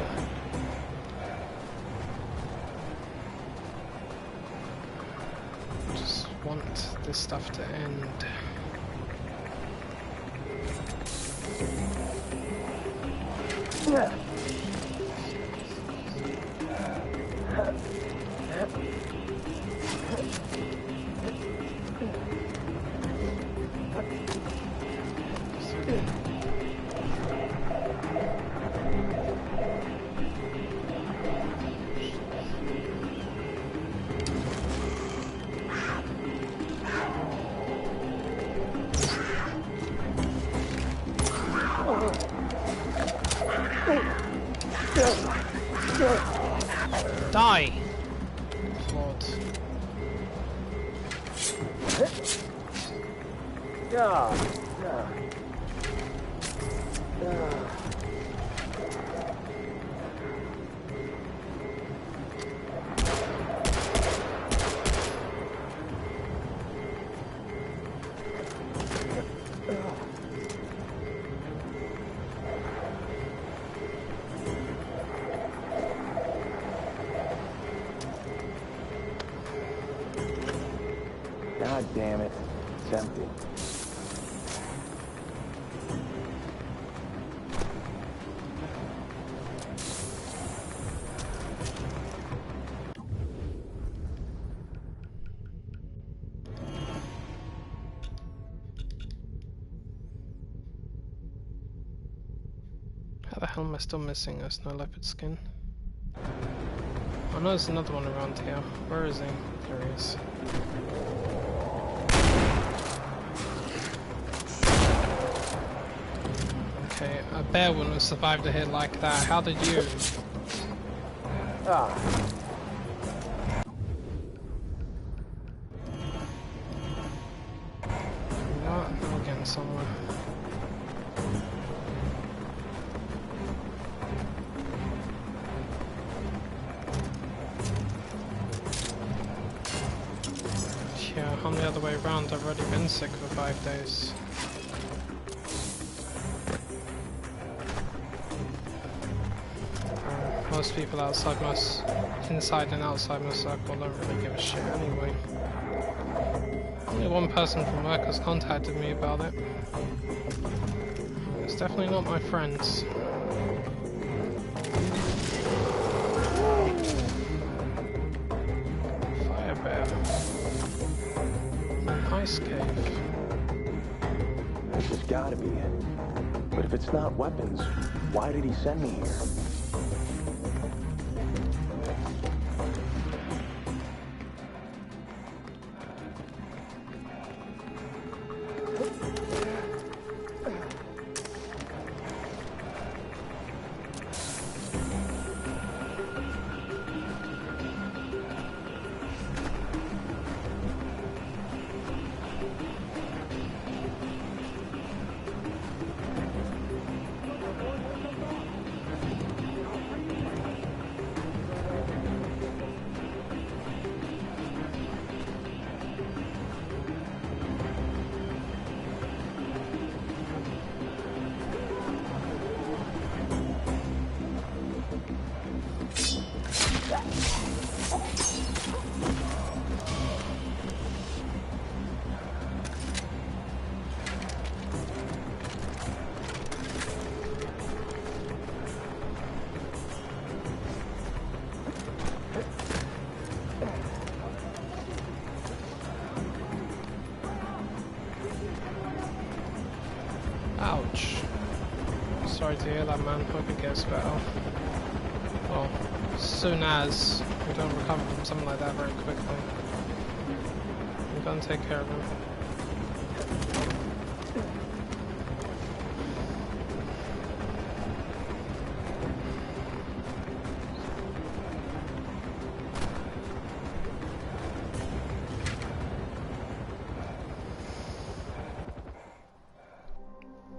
Speaker 2: Just want this stuff to end.
Speaker 16: Yeah.
Speaker 2: Die! Lord.
Speaker 16: God damn it. It's empty.
Speaker 2: How the hell am I still missing a snow leopard skin? I know there's another one around here. Where is he? There he is. Okay, a bear wouldn't have survived a hit like that. How did you? What? I'm getting somewhere. Yeah, I'm the other way around. I've already been sick for 5 days. Most people outside inside and outside my circle don't really give a shit anyway. Only one person from work has contacted me about it. It's definitely not my friends. Fire bear. An ice cave.
Speaker 16: This has gotta be it. But if it's not weapons, why did he send me here?
Speaker 2: Ouch. Sorry to hear that, man. Hope it gets better. Well, as soon as we don't recover from something like that very quickly. We're gonna take care of him.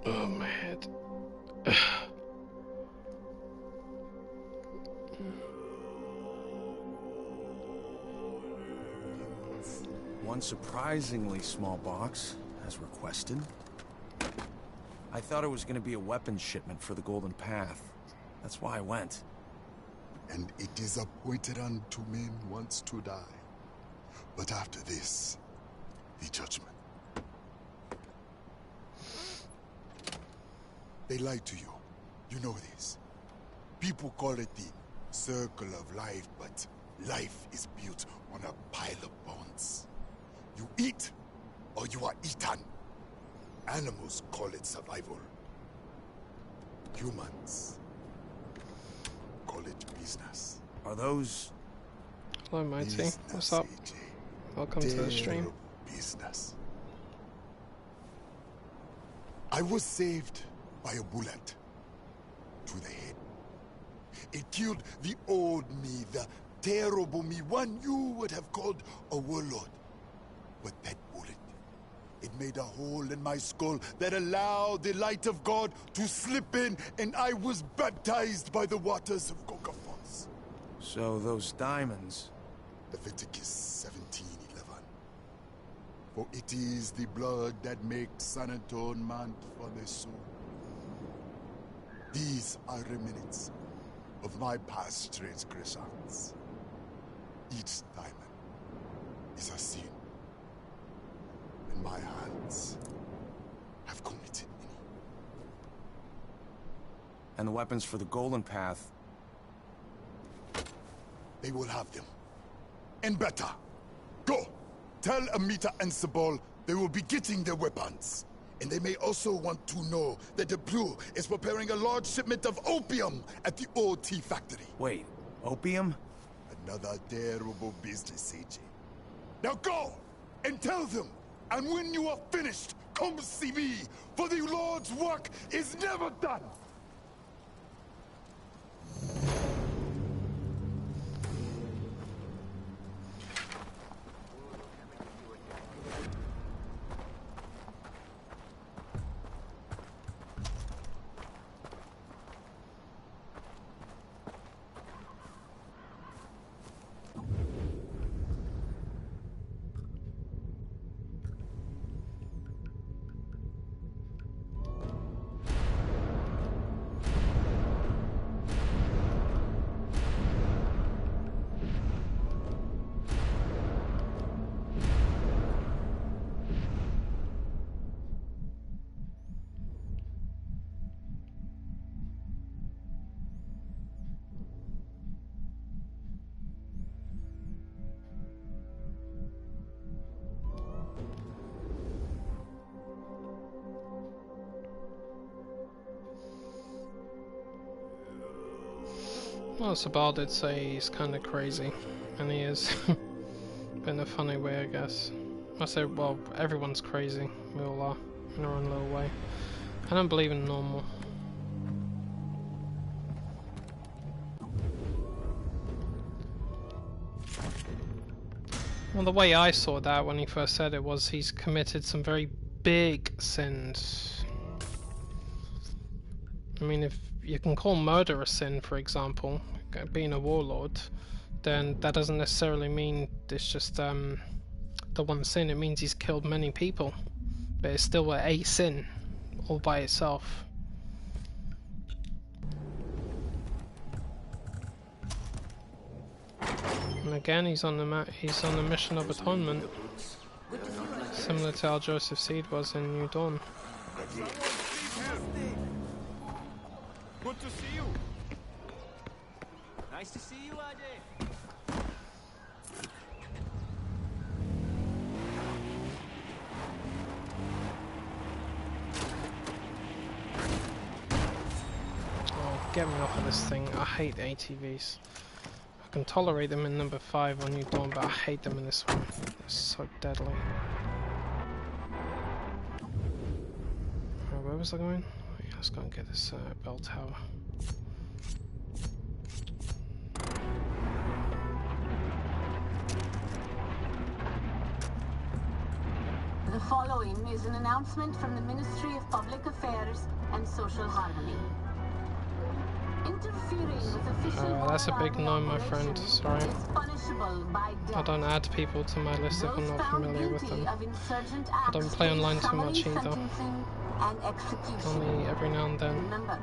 Speaker 2: Oh, my head.
Speaker 5: One surprisingly small box, as requested. I thought it was going to be a weapons shipment for the Golden Path. That's why I went.
Speaker 12: And it is appointed unto men once to die. But after this, the judgment. They lied to you. You know this. People call it the circle of life, but life is built on a pile of bones. You eat, or you are eaten. Animals call it survival. Humans call it business.
Speaker 5: Are those...
Speaker 2: Hello, Mighty. What's up? Welcome to the stream.
Speaker 12: Business. I was saved by a bullet to the head. It killed the old me, the terrible me, one you would have called a warlord. But that bullet, it made a hole in my skull that allowed the light of God to slip in, and I was baptized by the waters of Coca Falls.
Speaker 5: So those diamonds...
Speaker 12: Leviticus 17:11. For it is the blood that makes an atonement for the soul. These are remnants of my past transgressions. Each diamond is a sin, and my hands have committed many.
Speaker 5: And the weapons for the Golden Path...
Speaker 12: They will have them. And better. Go! Tell Amita and Sabal they will be getting their weapons. And they may also want to know that the Blue is preparing a large shipment of opium at the old tea factory.
Speaker 5: Wait, opium?
Speaker 12: Another terrible business, AJ. Now go! And tell them! And when you are finished, come see me! For the Lord's work is never done!
Speaker 2: Well, Sabal did say he's kind of crazy, and he is. But in a funny way, I guess. I say, well, everyone's crazy. We all are, in our own little way. I don't believe in normal. Well, the way I saw that when he first said it was he's committed some very big sins. I mean, if you can call murder a sin, for example, being a warlord, then that doesn't necessarily mean it's just the one sin. It means he's killed many people, but it's still a sin all by itself. And again, he's on the mission of atonement, similar to how Joseph Seed was in New Dawn.
Speaker 17: Good to see you. Nice to see you, Ajay.
Speaker 2: Oh, get me off of this thing. I hate ATVs. I can tolerate them in number 5 on New Dawn, but I hate them in this one. They're so deadly. Right, where was I going? Yeah, let's go and get this bell tower.
Speaker 1: The following is an announcement from the Ministry of Public Affairs and Social Harmony. Interfering with official
Speaker 2: that's a big no, my friend. Sorry.
Speaker 1: is punishable by death.
Speaker 2: I don't add people to my list if I'm not familiar with them. I don't play online too much either. Only every now and then.
Speaker 1: Remember,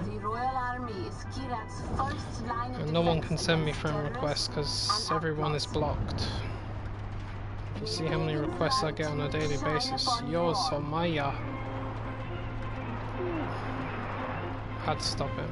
Speaker 1: the Royal Army is Kirat's first line of
Speaker 2: And no one can
Speaker 1: defense
Speaker 2: send me
Speaker 1: against
Speaker 2: friend
Speaker 1: terrorists
Speaker 2: requests because
Speaker 1: and
Speaker 2: everyone is blocked. If you see how many requests I get on a daily basis, yo Somaya. Had to stop it.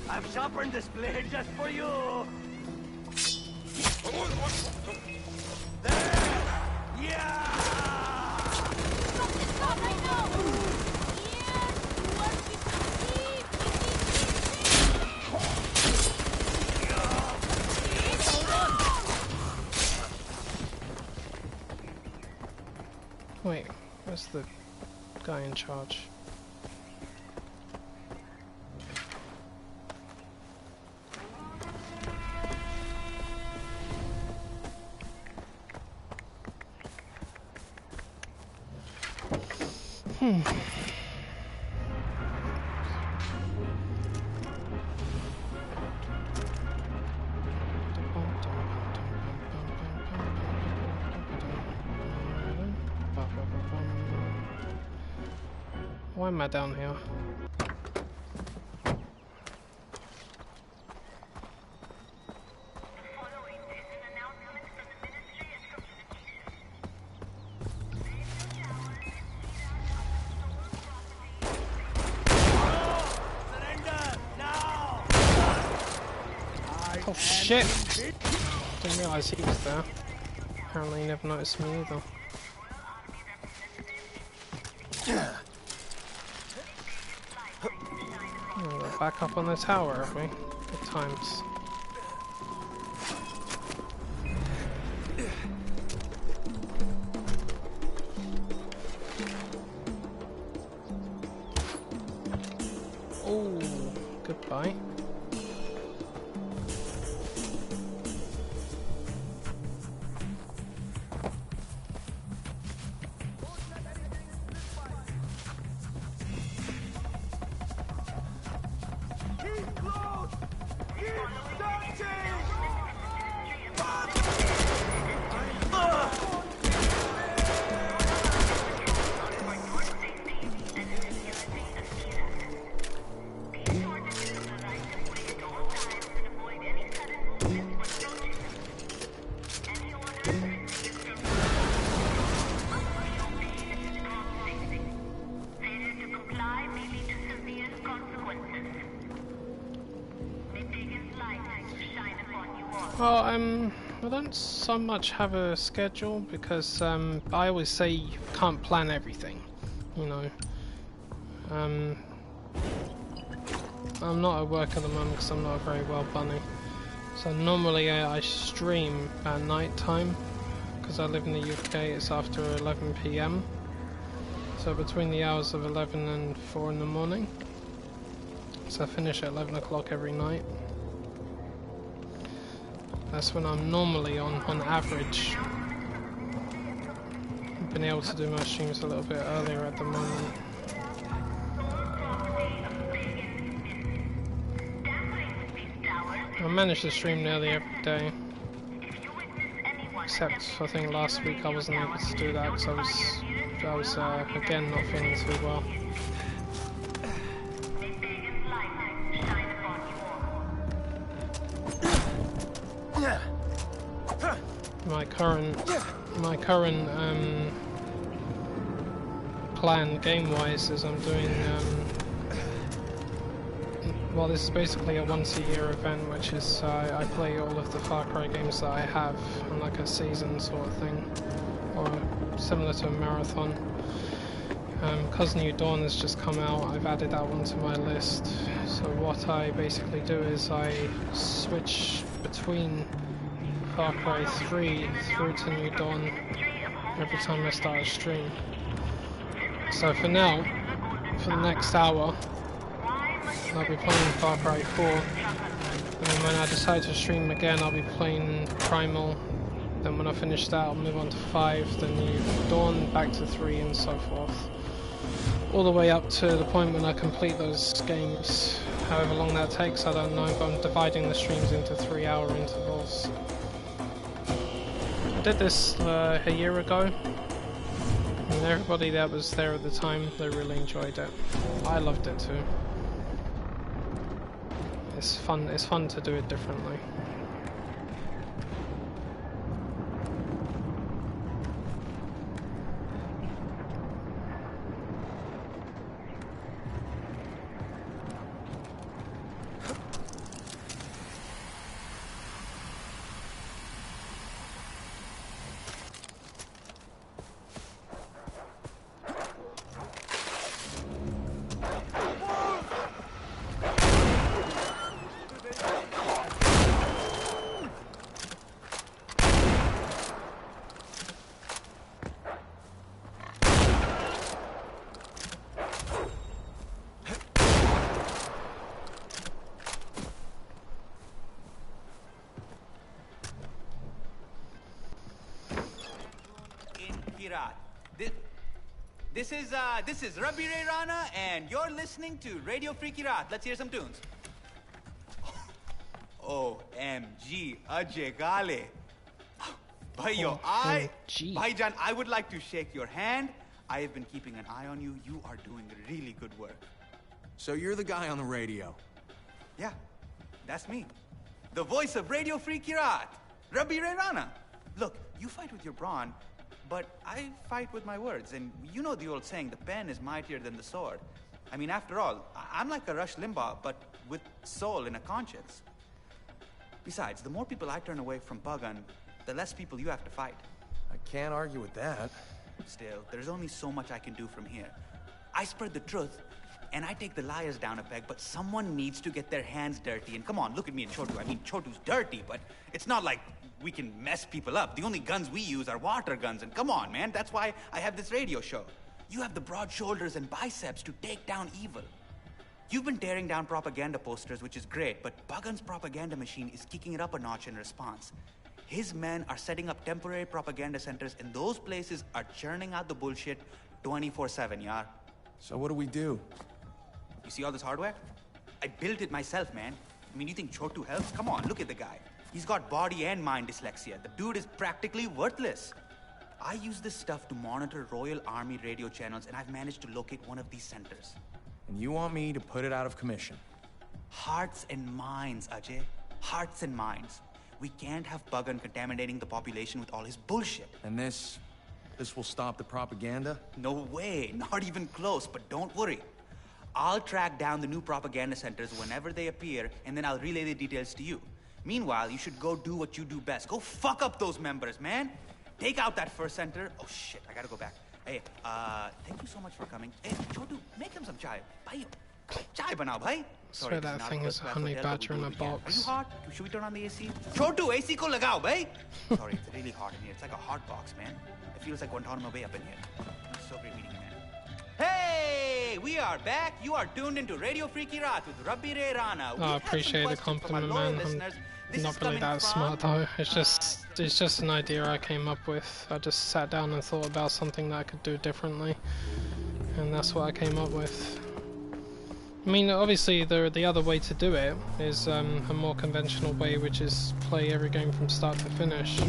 Speaker 17: I've sharpened this blade just for you. There! Yeah!
Speaker 7: Stop right now! Yes! What we succeed!
Speaker 2: Wait, where's the guy in charge? Why am I down here? Oh shit! Didn't realise he was there. Apparently he never noticed me either. Oh, we're back up on the tower, are we? Good times. Oh, goodbye. Well, I don't so much have a schedule because I always say you can't plan everything, you know. I'm not at work at the moment because I'm not a very well bunny. So normally I stream at night time because I live in the UK. It's after 11 PM. So between the hours of 11 and 4 in the morning. So I finish at 11 o'clock every night. That's when I'm normally on average. I've been able to do my streams a little bit earlier at the moment. I managed to stream nearly every day. Except I think last week I wasn't able to do that because I was again not feeling too well. My current plan game-wise is I'm doing well, this is basically a once-a-year event, which is I play all of the Farcry games that I have on like a season sort of thing, or similar to a marathon. Because New Dawn has just come out, I've added that one to my list. So what I basically do is I switch between Far Cry 3 through to New Dawn every time I start a stream. So for now, for the next hour, I'll be playing Far Cry 4, and then when I decide to stream again I'll be playing Primal, then when I finish that I'll move on to 5, then New Dawn, back to 3 and so forth. All the way up to the point when I complete those games. However long that takes, I don't know, but I'm dividing the streams into 3-hour intervals. I did this a year ago, and everybody that was there at the time, they really enjoyed it. I loved it too. It's fun to do it differently.
Speaker 18: This is Rabbi Ray Rana, and you're listening to Radio Freaky Raat. Let's hear some tunes. OMG, Ajay Gale. Bhaiyo, Bhaijan, I would like to shake your hand. I have been keeping an eye on you. You are doing really good work.
Speaker 5: So you're the guy on the radio?
Speaker 18: Yeah, that's me. The voice of Radio Freaky Raat, Rabbi Ray Rana. Look, you fight with your brawn, but I fight with my words, and you know the old saying, the pen is mightier than the sword. I mean, after all, I'm like a Rush Limbaugh, but with soul and a conscience. Besides, the more people I turn away from Bugun, the less people you have to fight.
Speaker 5: I can't argue with that.
Speaker 18: Still, there's only so much I can do from here. I spread the truth, and I take the liars down a peg, but someone needs to get their hands dirty. And come on, look at me and Chotu. I mean, Chotu's dirty, but it's not like we can mess people up. The only guns we use are water guns, and come on, man, that's why I have this radio show. You have the broad shoulders and biceps to take down evil. You've been tearing down propaganda posters, which is great, but Bugun's propaganda machine is kicking it up a notch in response. His men are setting up temporary propaganda centers, and those places are churning out the bullshit 24/7, yaar.
Speaker 5: So what do we do?
Speaker 18: You see all this hardware? I built it myself, man. I mean, you think Chotu helps? Come on, look at the guy. He's got body and mind dyslexia. The dude is practically worthless. I use this stuff to monitor Royal Army radio channels, and I've managed to locate one of these centers.
Speaker 5: And you want me to put it out of commission?
Speaker 18: Hearts and minds, Ajay. Hearts and minds. We can't have Bugun contaminating the population with all his bullshit.
Speaker 5: And this will stop the propaganda?
Speaker 18: No way, not even close, but don't worry. I'll track down the new propaganda centers whenever they appear, and then I'll relay the details to you. Meanwhile, you should go do what you do best. Go fuck up those members, man. Take out that first center. Oh shit, I gotta go back. Hey, thank you so much for coming. Hey, Chotu, make him some chai. Bhai, chai banao, bhai.
Speaker 2: Sorry, that thing is a honey badger in a box.
Speaker 18: Are you hot? Should we turn on the AC? Chotu, AC ko lagao, bhai. Sorry, it's really hot in here. It's like a hot box, man. It feels like Guantanamo Bay up in here. It's so great meeting you, man. Hey, we are back. You are tuned into Radio Freaky Raat with Rabbi Ray Rana.
Speaker 2: I appreciate the compliment, man. I'm not really that smart though. It's just an idea I came up with. I just sat down and thought about something that I could do differently, and that's what I came up with. I mean, obviously the other way to do it is a more conventional way, which is play every game from start to finish.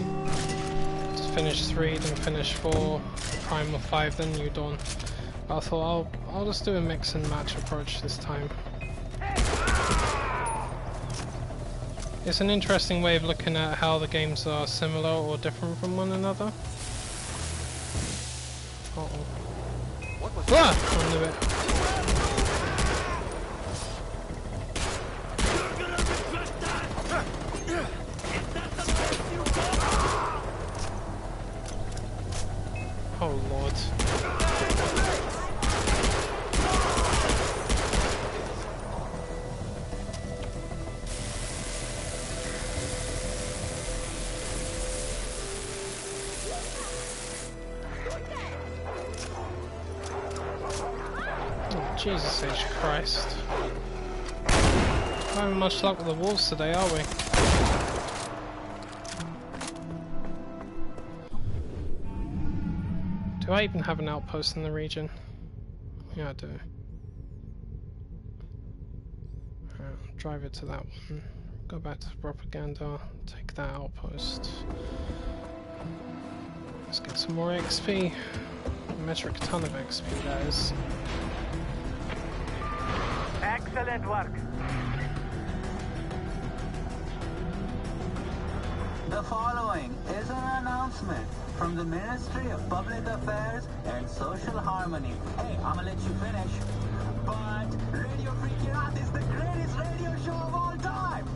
Speaker 2: Just finish 3, then finish 4, Primal 5, then New Dawn. But I thought I'll just do a mix and match approach this time. It's an interesting way of looking at how the games are similar or different from one another. Uh-oh. I knew it. Jesus H. Christ. Not having much luck with the wolves today, are we? Do I even have an outpost in the region? Yeah, I do. Alright, drive it to that one. Go back to propaganda, take that outpost. Let's get some more XP. A metric ton of XP, that is.
Speaker 3: Excellent work.
Speaker 10: The following is an announcement from the Ministry of Public Affairs and Social Harmony. Hey, I'ma let you finish. But Radio Free Kirat is the greatest radio show of all time!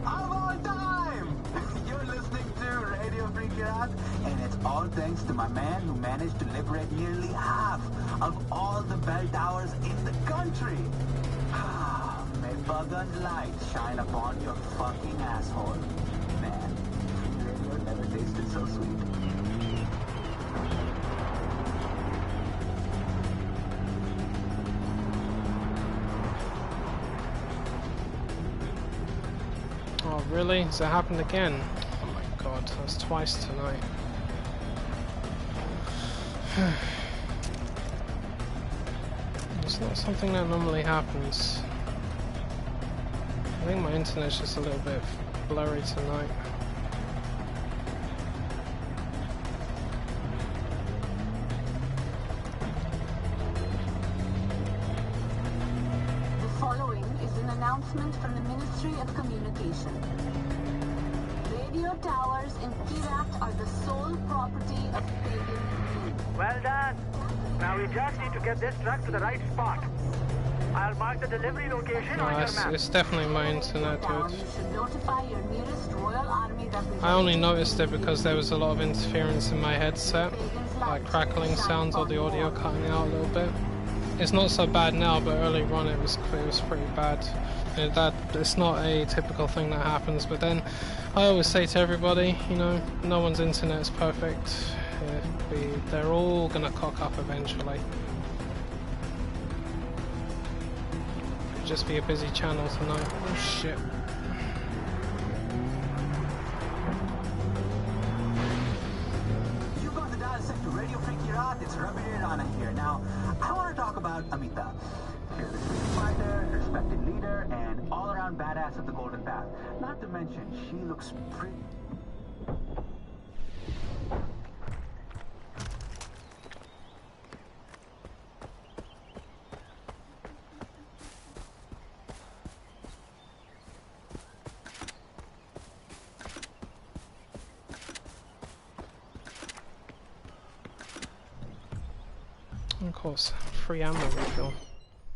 Speaker 10: Of all time! You're listening to Radio Free Kirat, and it's all thanks to my man who managed to liberate nearly half of all the bell towers in the country. May Buggun's light shine upon your fucking asshole. Man, radio never tasted so sweet.
Speaker 2: Oh really? Has it happened again? Oh my god, that's twice tonight. It's not something that normally happens. I think my internet's just a little bit blurry tonight.
Speaker 1: The following is an announcement from the Ministry of Communication. Radio towers in Kirat are the sole property of pagan King.
Speaker 3: Well done. Now we just need to get this truck to the right spot. I'll mark the delivery location on your map.
Speaker 2: It's definitely my internet, dude.
Speaker 1: You should notify your nearest Royal Army representative.
Speaker 2: I only noticed it because there was a lot of interference in my headset, like crackling sounds or the audio cutting out a little bit. It's not so bad now, but earlier on it was pretty bad. It's not a typical thing that happens, but then I always say to everybody, you know, no one's internet's perfect. They're all gonna cock up eventually. Just be a busy channel tonight. Oh shit.
Speaker 10: You got the dial set to Radio Free Kirat. It's Ravi Rana here. Now, I want to talk about Amita. Fearless fighter, respected leader, and all-around badass of the Golden Path. Not to mention, she looks pretty...
Speaker 2: Of course, free ammo refill.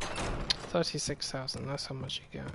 Speaker 2: 36,000, that's how much you get.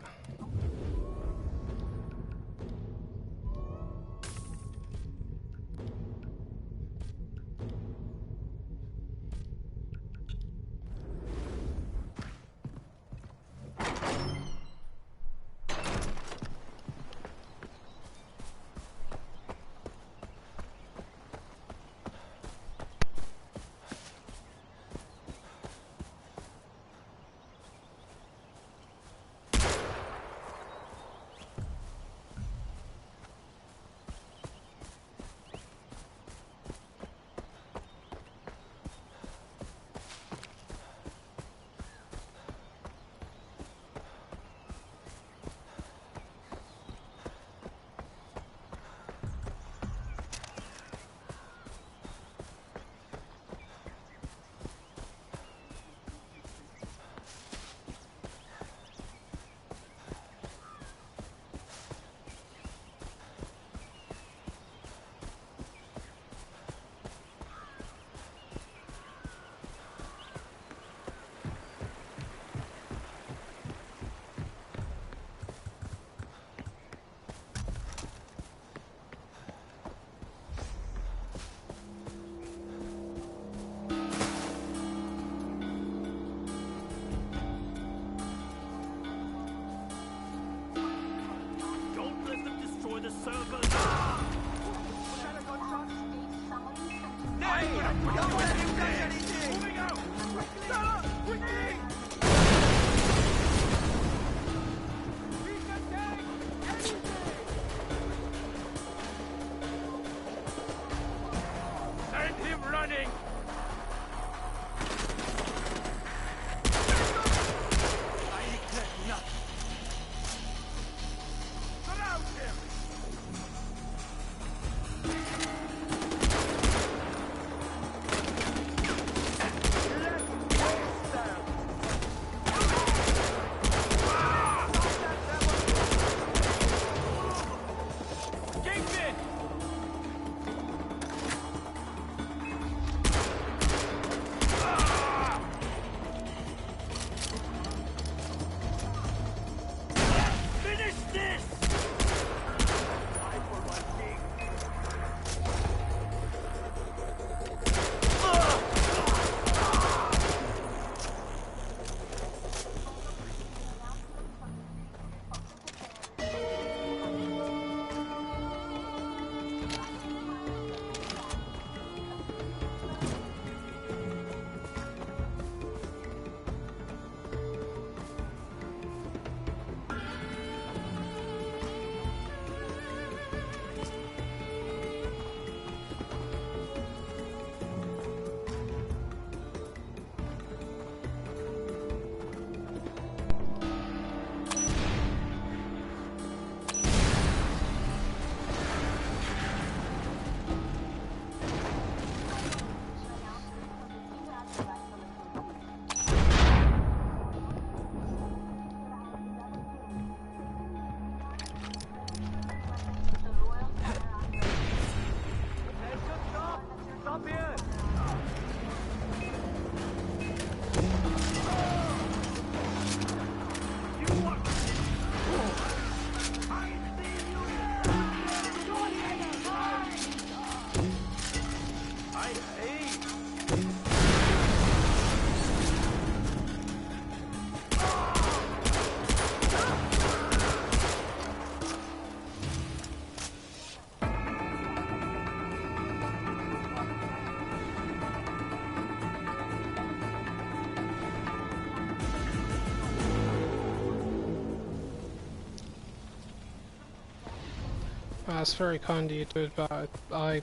Speaker 2: That's very kind of you, dude, but I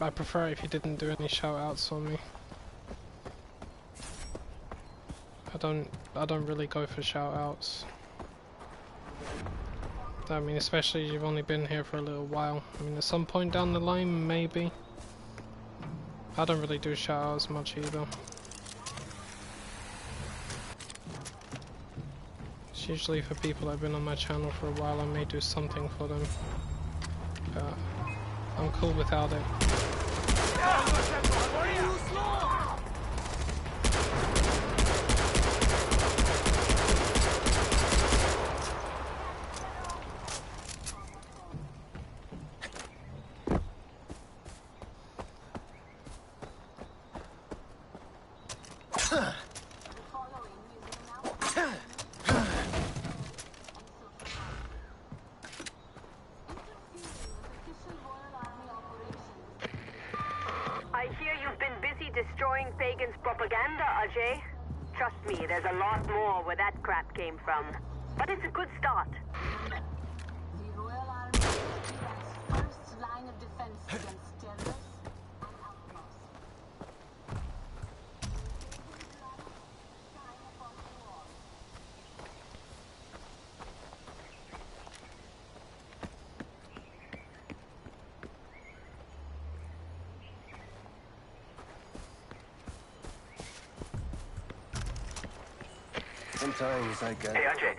Speaker 2: prefer it if you didn't do any shout-outs on me. I don't really go for shout-outs. I mean, especially you've only been here for a little while. I mean, at some point down the line, maybe. I don't really do shout-outs much either. It's usually for people that have been on my channel for a while. I may do something for them. But I'm cool without it.
Speaker 4: I hear you've been busy destroying Pagan's propaganda, Ajay. Trust me, there's a lot more where that crap came from. But it's a good start.
Speaker 1: The Royal Army is Iran's first line of defense against terrorists and outlaws.
Speaker 16: Sometimes I get...
Speaker 3: Hey, Ajay.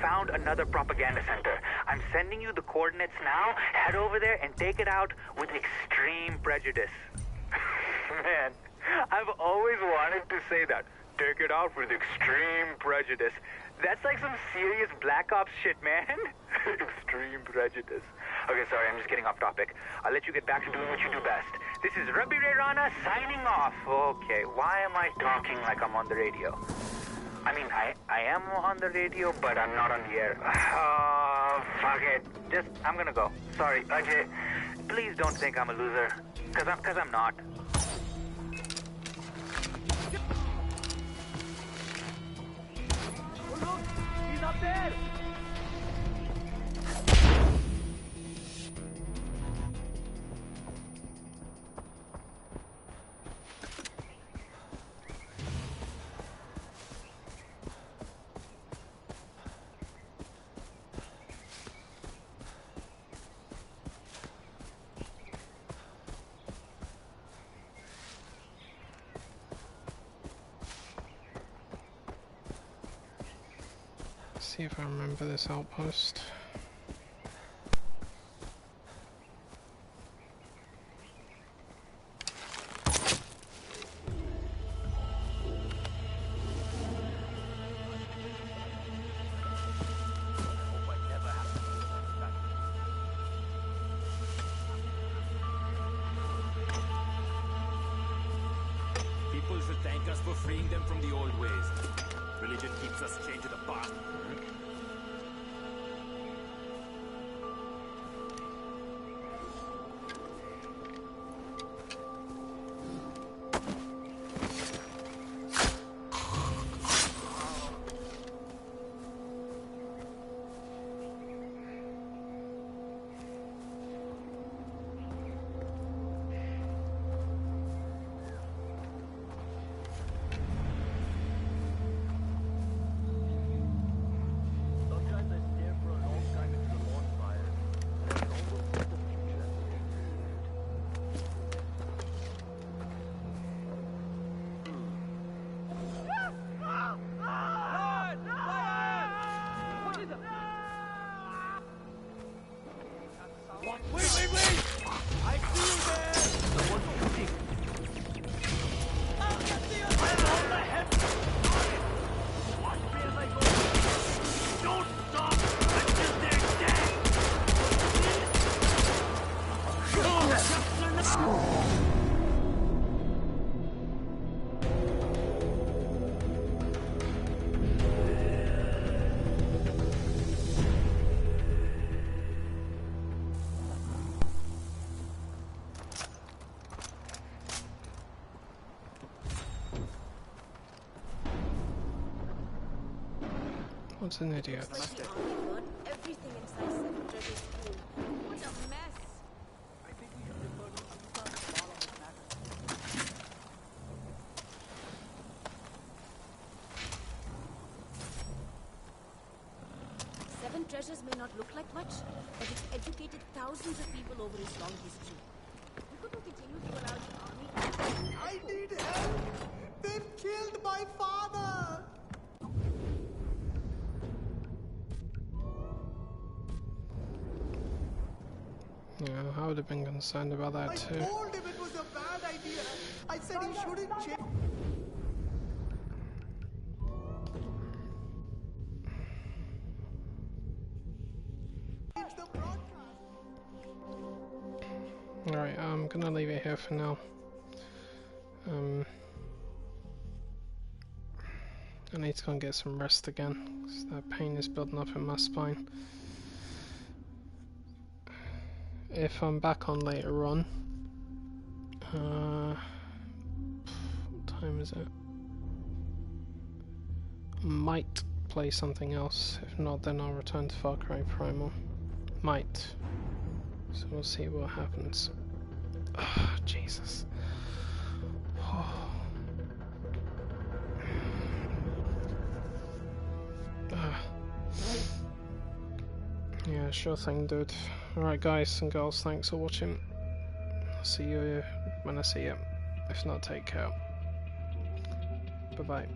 Speaker 3: Found another propaganda center. I'm sending you the coordinates now. Head over there and take it out with extreme prejudice. Man, I've always wanted to say that. Take it out with extreme prejudice. That's like some serious Black Ops shit, man. Extreme prejudice. Okay, sorry, I'm just getting off topic. I'll let you get back to doing what you do best. This is Rabi Ray Rana signing off. Okay, why am I talking like I'm on the radio? I mean, I am on the radio, but I'm not on the air. Fuck it. I'm gonna go. Sorry, Ajay. Please don't think I'm a loser. Cause I'm not.
Speaker 17: Oh, look! He's up there!
Speaker 2: See if I remember this outpost.
Speaker 9: People should thank us for freeing them from the old ways. Religion keeps us chained to the past.
Speaker 2: What's an idiot?
Speaker 7: Everything inside 7 Treasures School. What a mess!
Speaker 13: I think we should defer to Amitabh's call on this matter.
Speaker 7: 7 Treasures may not look like much, but it's educated thousands of people over its long history. We couldn't continue to allow the army.
Speaker 8: I need help! They've killed my father!
Speaker 2: Yeah, I would have been concerned about that too.
Speaker 8: I told him it was a bad idea. I said he shouldn't change. The broadcast.
Speaker 2: Alright, I'm gonna leave it here for now. I need to go and get some rest again, because that pain is building up in my spine. If I'm back on later on, what time is it? Might play something else. If not, then I'll return to Farcry Primal. Might. So we'll see what happens. Oh, Jesus. Yeah, sure thing, dude. Alright, guys and girls, thanks for watching. I'll see you when I see you. If not, take care. Bye-bye.